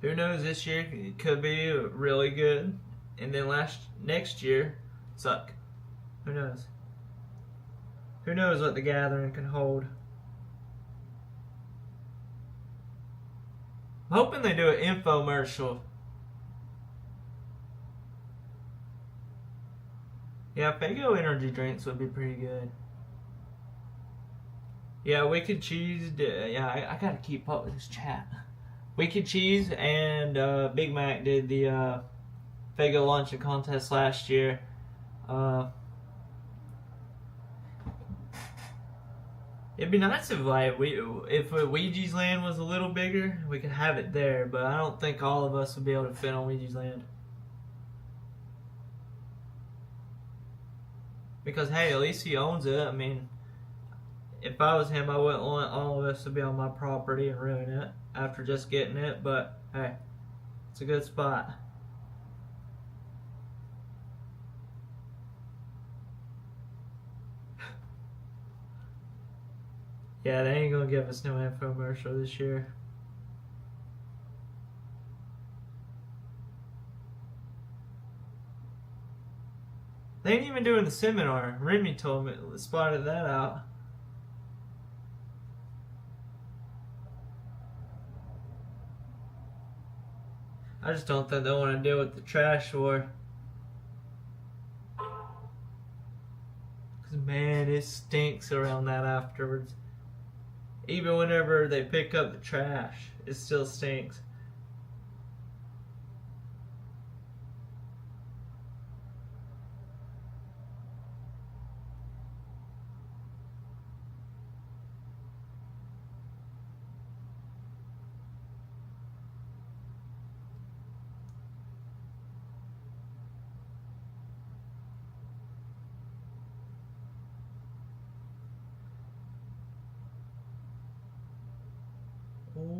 [SPEAKER 1] Who knows, this year it could be really good, and then next year suck. Who knows? Who knows what the gathering can hold? I'm hoping they do an infomercial. Yeah, Fago energy drinks would be pretty good. Yeah, Wicked Cheese. Yeah, I gotta keep up with this chat. Wicked Cheese and Big Mac did the Fago launching contest last year. It'd be nice if Ouija's Land was a little bigger, we could have it there, but I don't think all of us would be able to fit on Ouija's Land. Because hey, at least he owns it. I mean, if I was him, I wouldn't want all of us to be on my property and ruin it after just getting it, but Hey, it's a good spot. Yeah, they ain't gonna give us no infomercial this year. They ain't even doing the seminar. Remy told me, spotted that out. I just don't think they want to deal with the trash war. Because, man, it stinks around that afterwards. Even whenever they pick up the trash, it still stinks.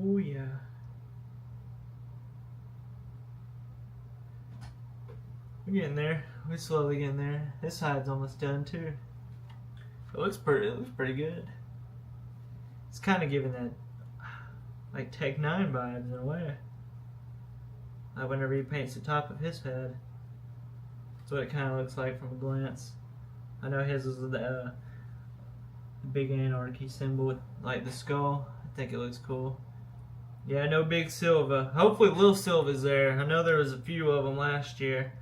[SPEAKER 1] Oh, yeah. We're getting there. We're slowly getting there. This side's almost done, too. It looks pretty good. It's kind of giving that, like, Tech 9 vibes in a way. Like whenever he paints the top of his head. That's what it kind of looks like from a glance. I know his is the big anarchy symbol with, like, the skull. I think it looks cool. Yeah, no Big Silva. Hopefully Lil Silva's there. I know there was a few of them last year.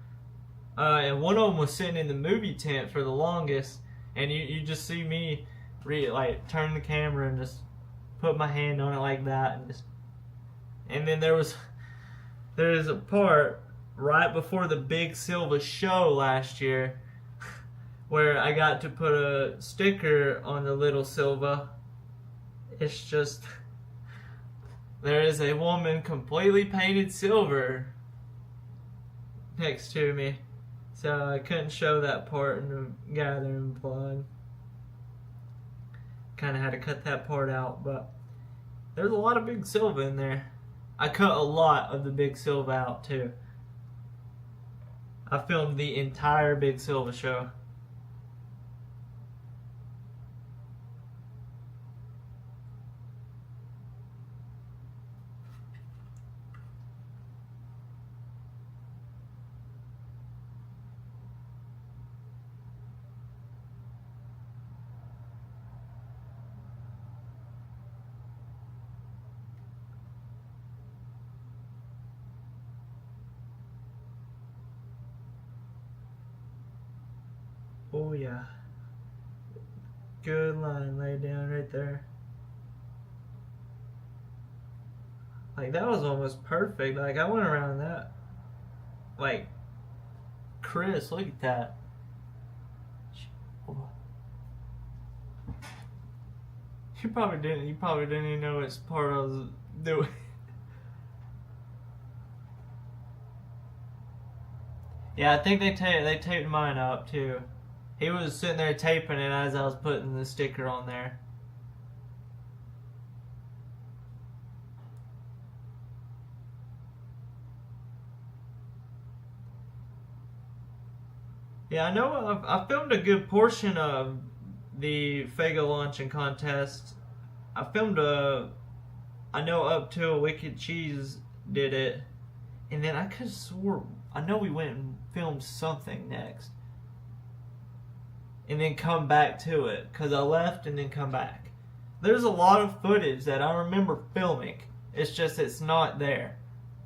[SPEAKER 1] And one of them was sitting in the movie tent for the longest. And you just see me turn the camera and just put my hand on it like that. And then there's a part right before the Big Silva show last year where I got to put a sticker on the Little Silva. It's just, there is a woman completely painted silver next to me. So I couldn't show that part in the gathering vlog. Kind of had to cut that part out, but there's a lot of Big Silva in there. I cut a lot of the Big Silva out too. I filmed the entire Big Silva show. Oh yeah. Good line laid down right there. Like, that was almost perfect. Like, I went around that. Like, Chris, look at that. You probably didn't even know it's part I was doing. Yeah, I think they taped mine up too. He was sitting there taping it as I was putting the sticker on there. Yeah, I know I filmed a good portion of the Fago launching contest. I filmed I know up till Wicked Cheese did it. And then I could have swore, I know we went and filmed something next. And then come back to it, because I left and then come back. There's a lot of footage that I remember filming. It's just it's not there.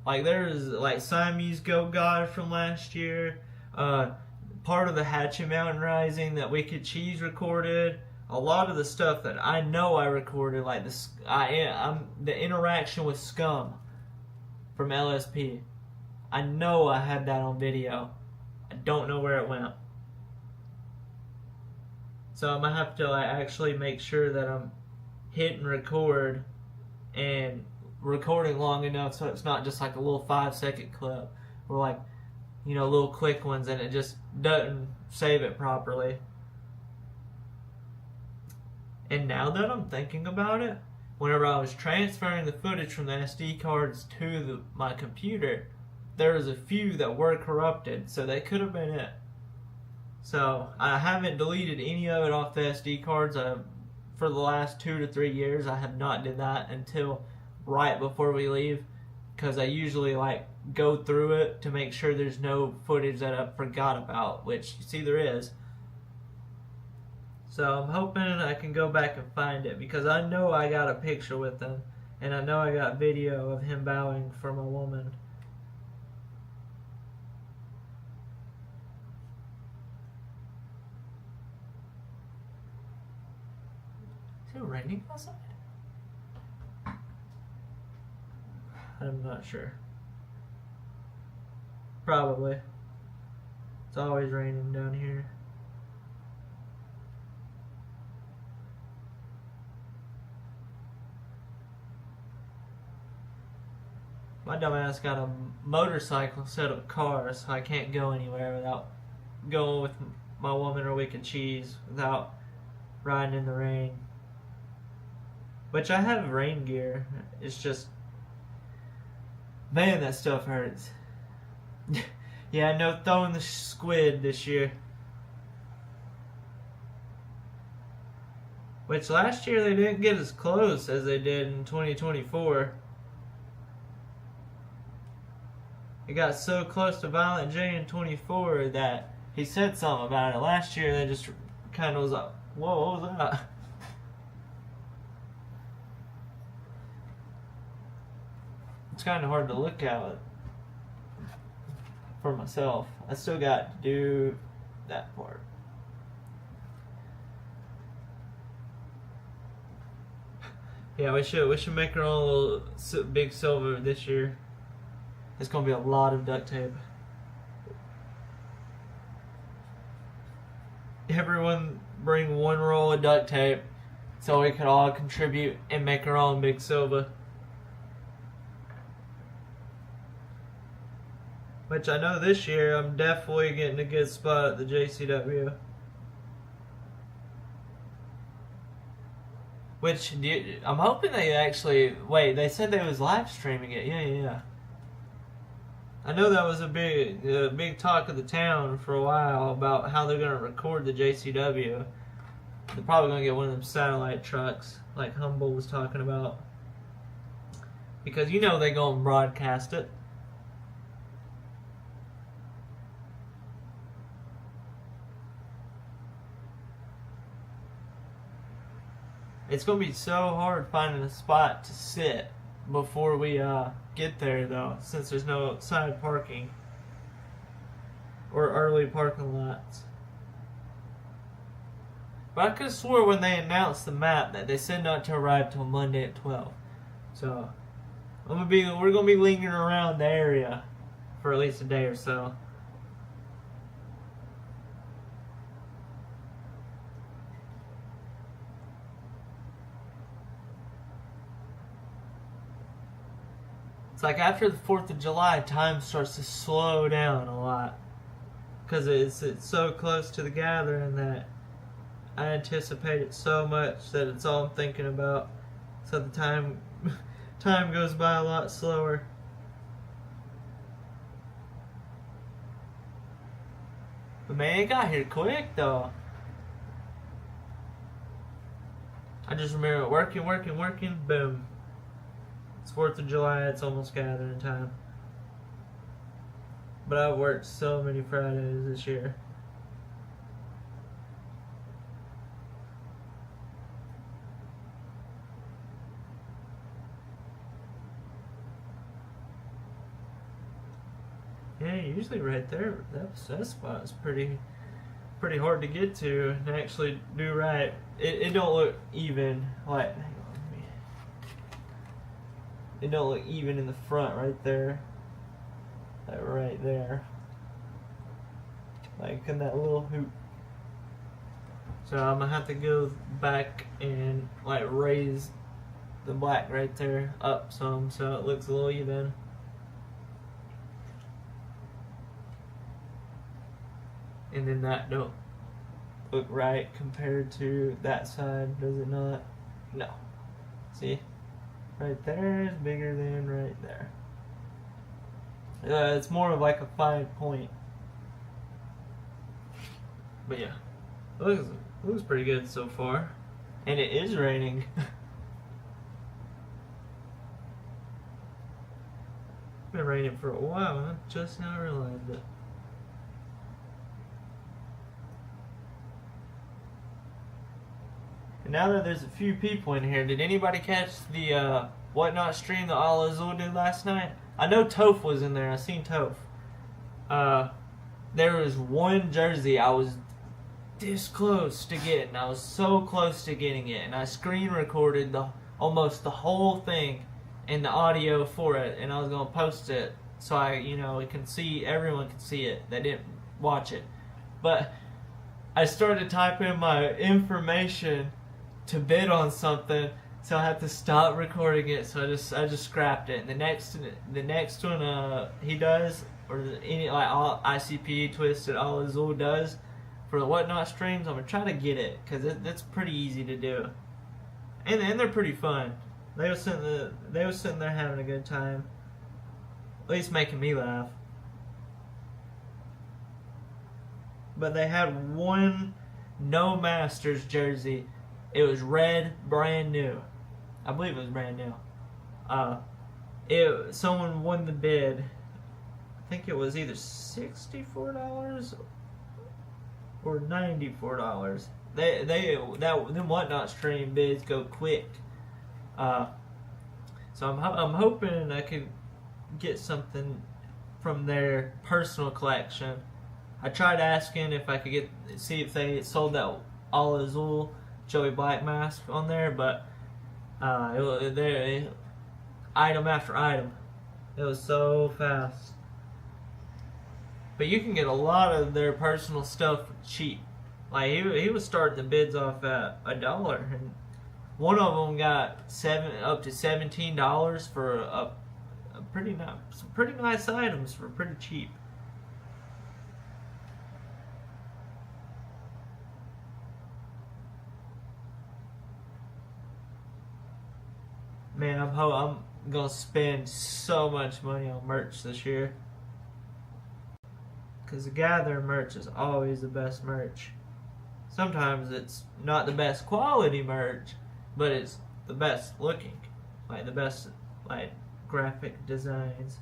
[SPEAKER 1] Like, there's like Siamese Gotj from last year, part of the Hatchet Mountain Rising that Wicked Cheese recorded. A lot of the stuff that I know I recorded, like the interaction with Scum from LSP. I know I had that on video. I don't know where it went. So I'm going to have to actually make sure that I'm hitting record and recording long enough so it's not just like a little 5-second clip or like, you know, little quick ones and it just doesn't save it properly. And now that I'm thinking about it, whenever I was transferring the footage from the SD cards to my computer, there was a few that were corrupted, so that could have been it. So I haven't deleted any of it off the SD cards. For the last 2 to 3 years, I have not did that until right before we leave, because I usually like go through it to make sure there's no footage that I forgot about, which you see there is. So I'm hoping I can go back and find it, because I know I got a picture with him, and I know I got video of him bowing for my woman. Is it raining outside? I'm not sure. Probably. It's always raining down here. My dumbass got a motorcycle instead of a car, so I can't go anywhere without going with my woman, or we can cheese without riding in the rain. Which I have rain gear. It's just, man, that stuff hurts. Yeah, no throwing the squid this year. Which last year they didn't get as close as they did in 2024. It got so close to Violent J in 24 that he said something about it. Last year they just kind of was like, whoa, what was that? It's kind of hard to look at for myself. I still got to do that part. Yeah, we should make our own little big silver this year. It's gonna be a lot of duct tape. Everyone bring one roll of duct tape so we could all contribute and make our own big silver. Which I know this year I'm definitely getting a good spot at the JCW. Which, I'm hoping they actually, wait, they said they was live streaming it. Yeah. I know that was a big talk of the town for a while about how they're going to record the JCW. They're probably going to get one of them satellite trucks like Humble was talking about. Because you know they're going to broadcast it. It's going to be so hard finding a spot to sit before we get there, though, since there's no side parking or early parking lots. But I could have swore when they announced the map that they said not to arrive till Monday at 12. So we're gonna be lingering around the area for at least a day or so. It's like after the 4th of July, time starts to slow down a lot. Because it's so close to the gathering that I anticipate it so much that it's all I'm thinking about. So the time goes by a lot slower. But man, it got here quick though. I just remember working, boom. It's 4th of July, it's almost gathering time. But I've worked so many Fridays this year. Yeah, usually right there, that spot is pretty hard to get to and actually do right. It don't look even, like, it don't look even in the front right there. Like right there. Like in that little hoop. So I'm gonna have to go back and like raise the black right there up some so it looks a little even. And then that don't look right compared to that side, does it not? No. See, right there is bigger than right there. It's more of like a 5 point. But yeah, looks pretty good so far, and it is raining. It's been raining for a while. I just now realized it. And now that there's a few people in here, did anybody catch the Whatnot stream that Al Azul did last night? I know Toph was in there. I seen Toph. There was one jersey I was this close to getting. I was so close to getting it, and I screen recorded almost the whole thing and the audio for it, and I was gonna post it so everyone can see it that didn't watch it. But I started typing my information to bid on something, so I had to stop recording it. So I just scrapped it. And the next one he does, or any like all ICP Twisted Al Azul does for the Whatnot streams, I'm gonna try to get it because that's pretty easy to do, and they're pretty fun. They were sitting there having a good time, at least making me laugh. But they had one No Masters jersey. It was red, brand new. I believe it was brand new. Someone won the bid. I think it was either $64 or $94. Them Whatnot stream bids go quick. So I'm hoping I could get something from their personal collection. I tried asking if I could see if they sold that Al Azul Joey Black mask on there, but item after item. It was so fast. But you can get a lot of their personal stuff cheap. Like he was starting the bids off at $1, and one of them got up to $17 for some pretty nice items for pretty cheap. Man, I'm gonna spend so much money on merch this year. Because the Gather merch is always the best merch. Sometimes it's not the best quality merch, but it's the best looking. Like the best graphic designs.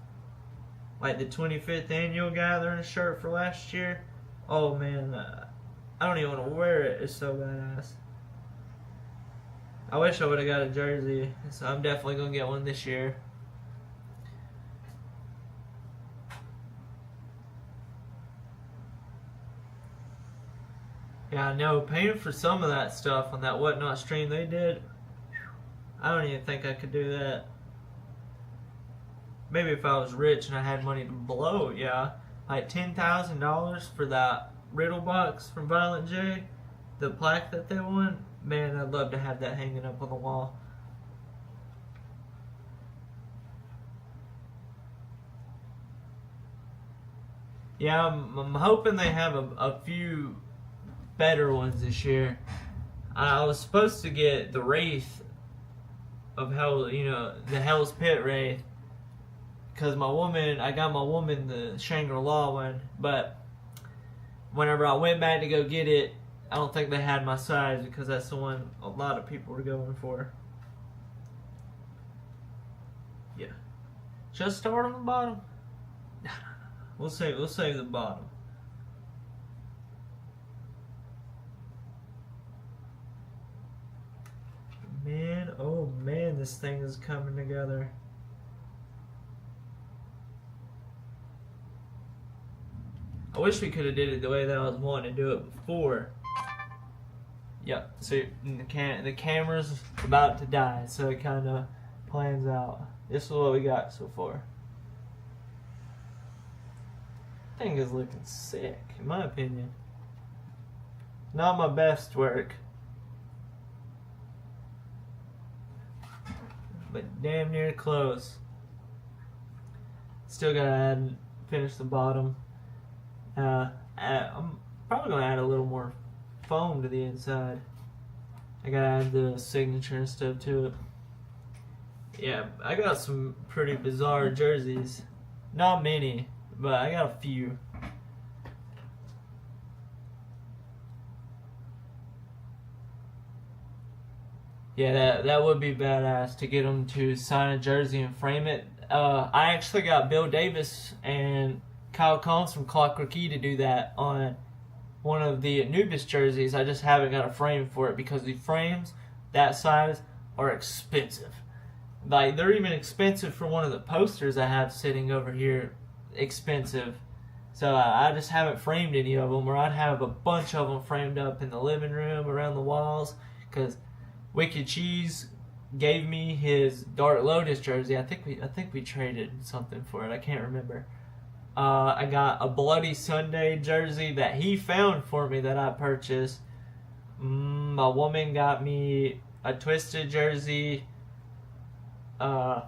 [SPEAKER 1] Like the 25th annual Gathering shirt for last year. Oh man, I don't even want to wear it. It's so badass. I wish I would have got a jersey, so I'm definitely going to get one this year. Yeah, I know, paying for some of that stuff on that Whatnot stream they did, I don't even think I could do that. Maybe if I was rich and I had money to blow, yeah. Like $10,000 for that Riddle box from Violent J, the plaque that they won. Man, I'd love to have that hanging up on the wall. Yeah, I'm hoping they have a few better ones this year. I was supposed to get the Wraith of Hell, the Hell's Pit Wraith, because I got my woman the Shangri-La one, but whenever I went back to go get it, I don't think they had my size, because that's the one a lot of people were going for. Yeah. Should I start on the bottom? We'll save the bottom. Man, oh man, this thing is coming together. I wish we could have did it the way that I was wanting to do it before. Yep, so the camera's about to die, so it kind of plans out. This is what we got so far. Thing is looking sick, in my opinion. Not my best work, but damn near close. Still gotta finish the bottom. I'm probably gonna add a little more foam to the inside. I gotta add the signature and stuff to it. Yeah, I got some pretty bizarre jerseys. Not many, but I got a few. Yeah, that would be badass to get them to sign a jersey and frame it. I actually got Bill Davis and Kyle Combs from Clockwork Key to do that on one of the Anubis jerseys. I just haven't got a frame for it because the frames that size are expensive. Like, they're even expensive for one of the posters I have sitting over here. Expensive. So I just haven't framed any of them, or I'd have a bunch of them framed up in the living room around the walls, because Wicked Cheese gave me his Dark Lotus jersey. I think we traded something for it. I can't remember. I got a Bloody Sunday jersey that he found for me that I purchased. My woman got me a Twisted jersey. I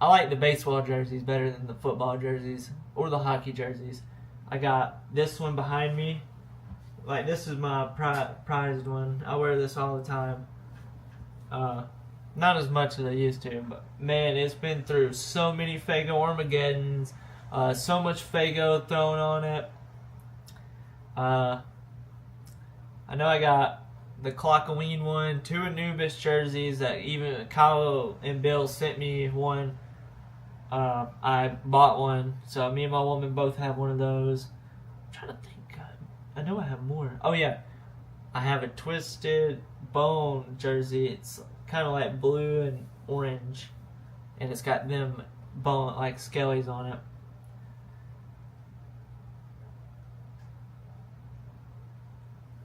[SPEAKER 1] like the baseball jerseys better than the football jerseys or the hockey jerseys. I got this one behind me. Like, this is my prized one. I wear this all the time. Not as much as I used to, but man, it's been through so many Fago Armageddons, so much Fago thrown on it. I know I got the Clockaween one, 2 Anubis jerseys that even Kyle and Bill sent me one. I bought one, so me and my woman both have one of those. I'm trying to think. I know I have more. Oh yeah, I have a Twisted Bone jersey. It's kind of like blue and orange, and it's got them bone like skellies on it.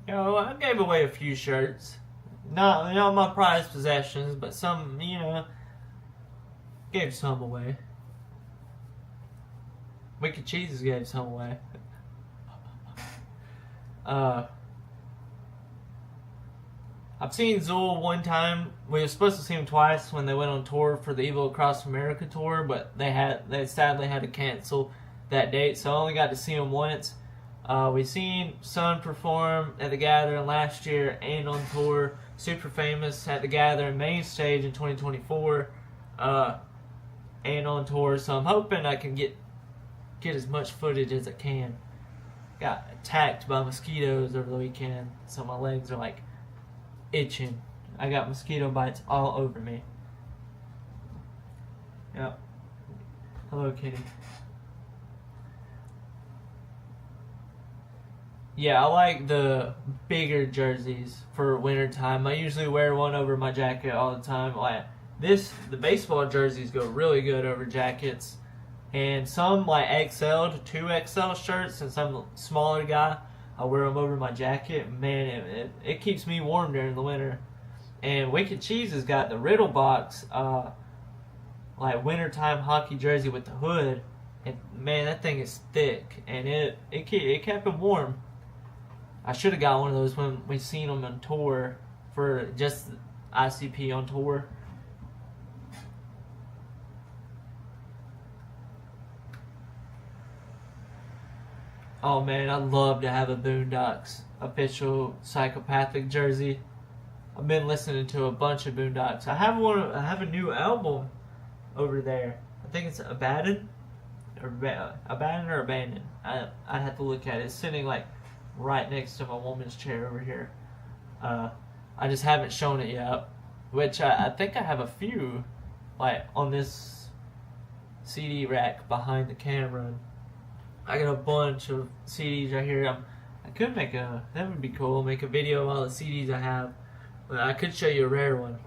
[SPEAKER 1] You know, I gave away a few shirts. Not my prized possessions, but some, gave some away. Wicked Cheeses gave some away. I've seen Zool one time. We were supposed to see him twice when they went on tour for the Evil Across America tour, but they sadly had to cancel that date, so I only got to see him once. We seen Sun perform at the Gathering last year and on tour. Super Famous at the Gathering main stage in 2024, and on tour. So I'm hoping I can get as much footage as I can. Got attacked by mosquitoes over the weekend, so my legs are like itching. I got mosquito bites all over me. Yep. Hello, kitty. Yeah, I like the bigger jerseys for winter time. I usually wear one over my jacket all the time. Like the baseball jerseys go really good over jackets. And some like XL to 2XL shirts, since I'm a smaller guy, I wear them over my jacket. Man, it keeps me warm during the winter. And Wicked Cheese has got the Riddle Box, like wintertime hockey jersey with the hood. And man, that thing is thick, and it kept him warm. I should have got one of those when we seen them on tour for just ICP on tour. Oh man, I'd love to have a Boondocks official Psychopathic jersey. I've been listening to a bunch of Boondocks. I have a new album over there. I think it's Abandoned or Abandoned. I'd have to look at it. It's sitting like right next to my woman's chair over here. I just haven't shown it yet, which I think I have a few like on this CD rack behind the camera. I got a bunch of CDs right here. I could that would be cool, make a video of all the CDs I have. But I could show you a rare one.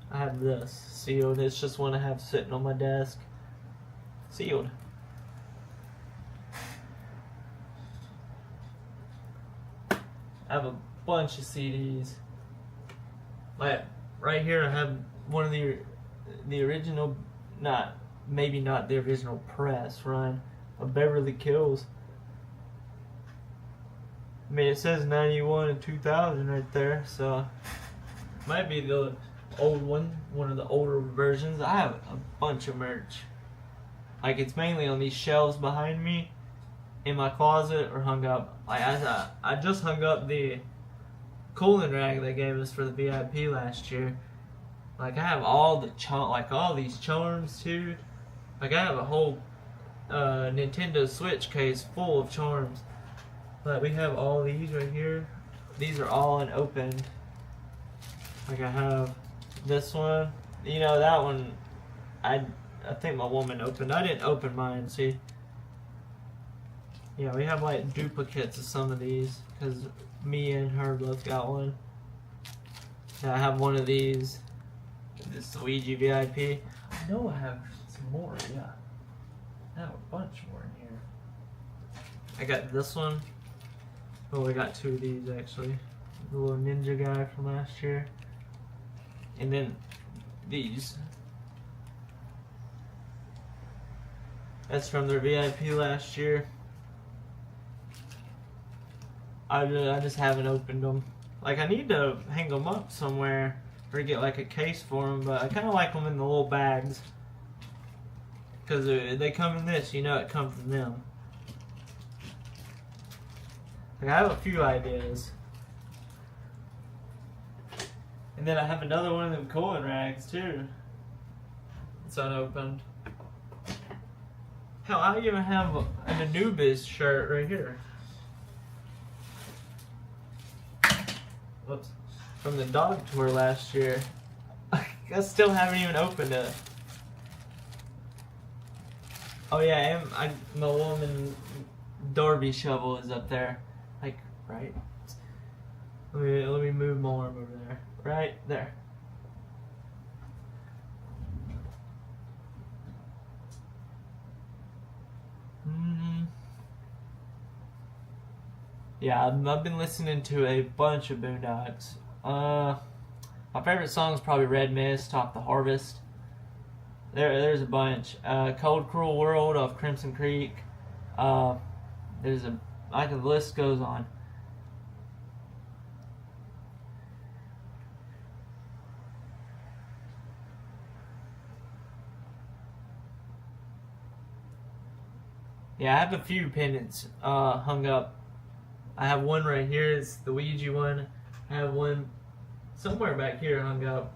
[SPEAKER 1] I have this sealed. It's just one I have sitting on my desk. Sealed. I have a bunch of CDs. Like right here, I have one of the original, maybe not the original press run of Beverly Kills. I mean, it says 91 and 2000 right there, so might be the old one of the older versions. I have a bunch of merch. Like, it's mainly on these shelves behind me in my closet or hung up. Like, I just hung up the cooling rag they gave us for the VIP last year, Like I have all the all these charms too. Like I have a whole Nintendo Switch case full of charms. But we have all these right here. These are all unopened. Like I have this one. You know, that one I think my woman opened. I didn't open mine, see. Yeah, we have like duplicates of some of these because me and her both got one. Yeah, I have one of these. This Luigi VIP. I know I have some more, yeah. I have a bunch more in here. I got this one. Oh, we got two of these actually. The little ninja guy from last year. And then these. That's from their VIP last year. I just haven't opened them. Like I need to hang them up somewhere or get like a case for them, but I kind of like them in the little bags. Because they come in this, you know it comes from them. Like I have a few ideas. And then I have another one of them coin rags too. It's unopened. Hell, I even have an Anubis shirt right here. Whoops. From the dog tour last year. I still haven't even opened it. Oh yeah, and my woman Darby shovel is up there. Like, right? Let me move my arm over there. Right there. Yeah, I've been listening to a bunch of Boondocks. My favorite song is probably Red Mist off The Harvest. There's a bunch. Cold Cruel World off Crimson Creek. The list goes on. Yeah, I have a few pendants hung up. I have one right here. It's the Ouija one. I have one somewhere back here hung up.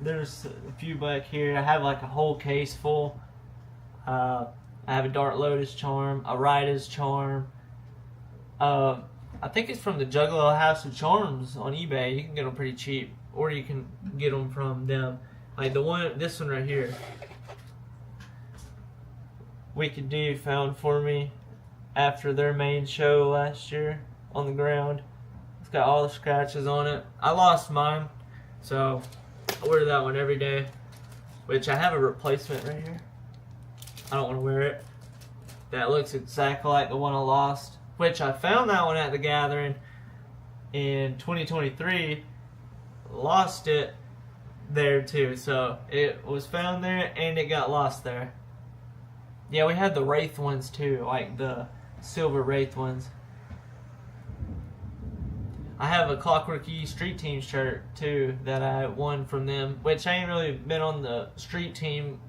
[SPEAKER 1] There's a few back here. I have like a whole case full. I have a Dark Lotus charm, a Rida's charm. I think it's from the Juggalo House of Charms on eBay. You can get them pretty cheap, or you can get them from them. Like this one right here. Wicked Dude found for me after their main show last year on the ground. It's got all the scratches on it. I lost mine, so I wear that one every day, which I have a replacement right here. I don't want to wear it. That looks exactly like the one I lost, which I found that one at the gathering in 2023. Lost it there too, so it was found there and it got lost there. Yeah, we had the Wraith ones too, like the silver Wraith ones. I have a Clockwork E Street Team shirt too that I won from them, which I ain't really been on the Street Team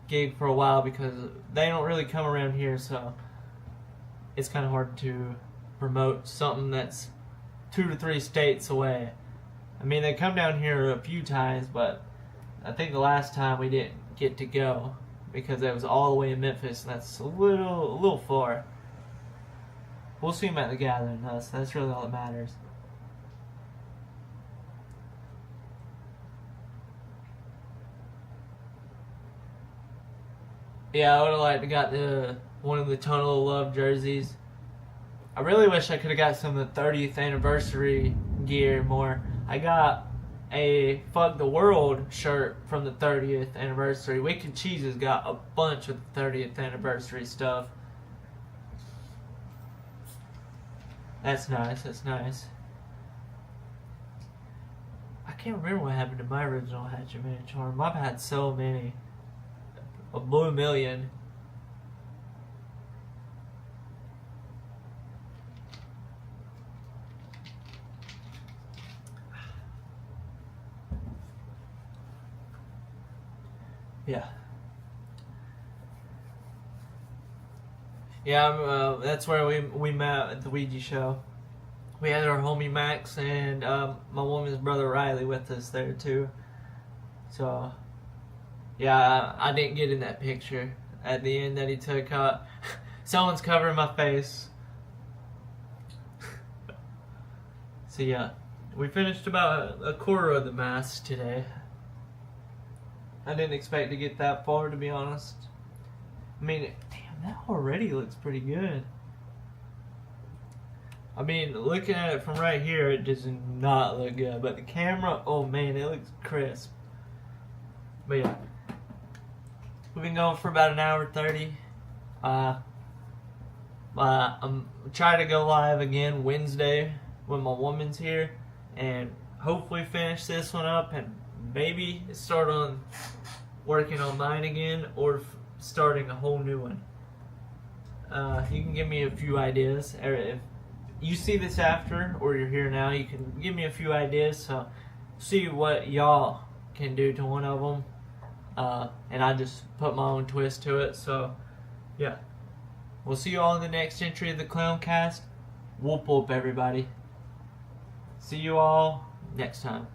[SPEAKER 1] gig for a while because they don't really come around here, so it's kind of hard to promote something that's 2 to 3 states away. I mean, they come down here a few times, but I think the last time we didn't get to go because it was all the way in Memphis, and that's a little far. We'll see them at the gathering, that's really all that matters. Yeah, I would have liked to got one of the Tunnel of Love jerseys. I really wish I could have got some of the 30th anniversary gear more. I got a Fuck the World shirt from the 30th anniversary. Wicked Cheese has got a bunch of the 30th anniversary stuff. That's nice, that's nice. I can't remember what happened to my original Hatchet Man charm. I've had so many. A blue million. Yeah. Yeah, that's where we met at the Ouija show. We had our homie Max and my woman's brother Riley with us there too. So yeah, I didn't get in that picture at the end that he took. Someone's covering my face. So yeah, we finished about a quarter of the mask today. I didn't expect to get that far, to be honest. I mean, damn, that already looks pretty good. I mean, looking at it from right here, it does not look good. But the camera, oh man, it looks crisp. But yeah, we've been going for about an hour 30. I'm trying to go live again Wednesday when my woman's here, and hopefully finish this one up and maybe start on working on mine again, or starting a whole new one. You can give me a few ideas. If you see this after, or you're here now, you can give me a few ideas, so see what y'all can do to one of them, and I just put my own twist to it. So yeah, we'll see you all in the next entry of the ClownCast. Whoop whoop, everybody. See you all next time.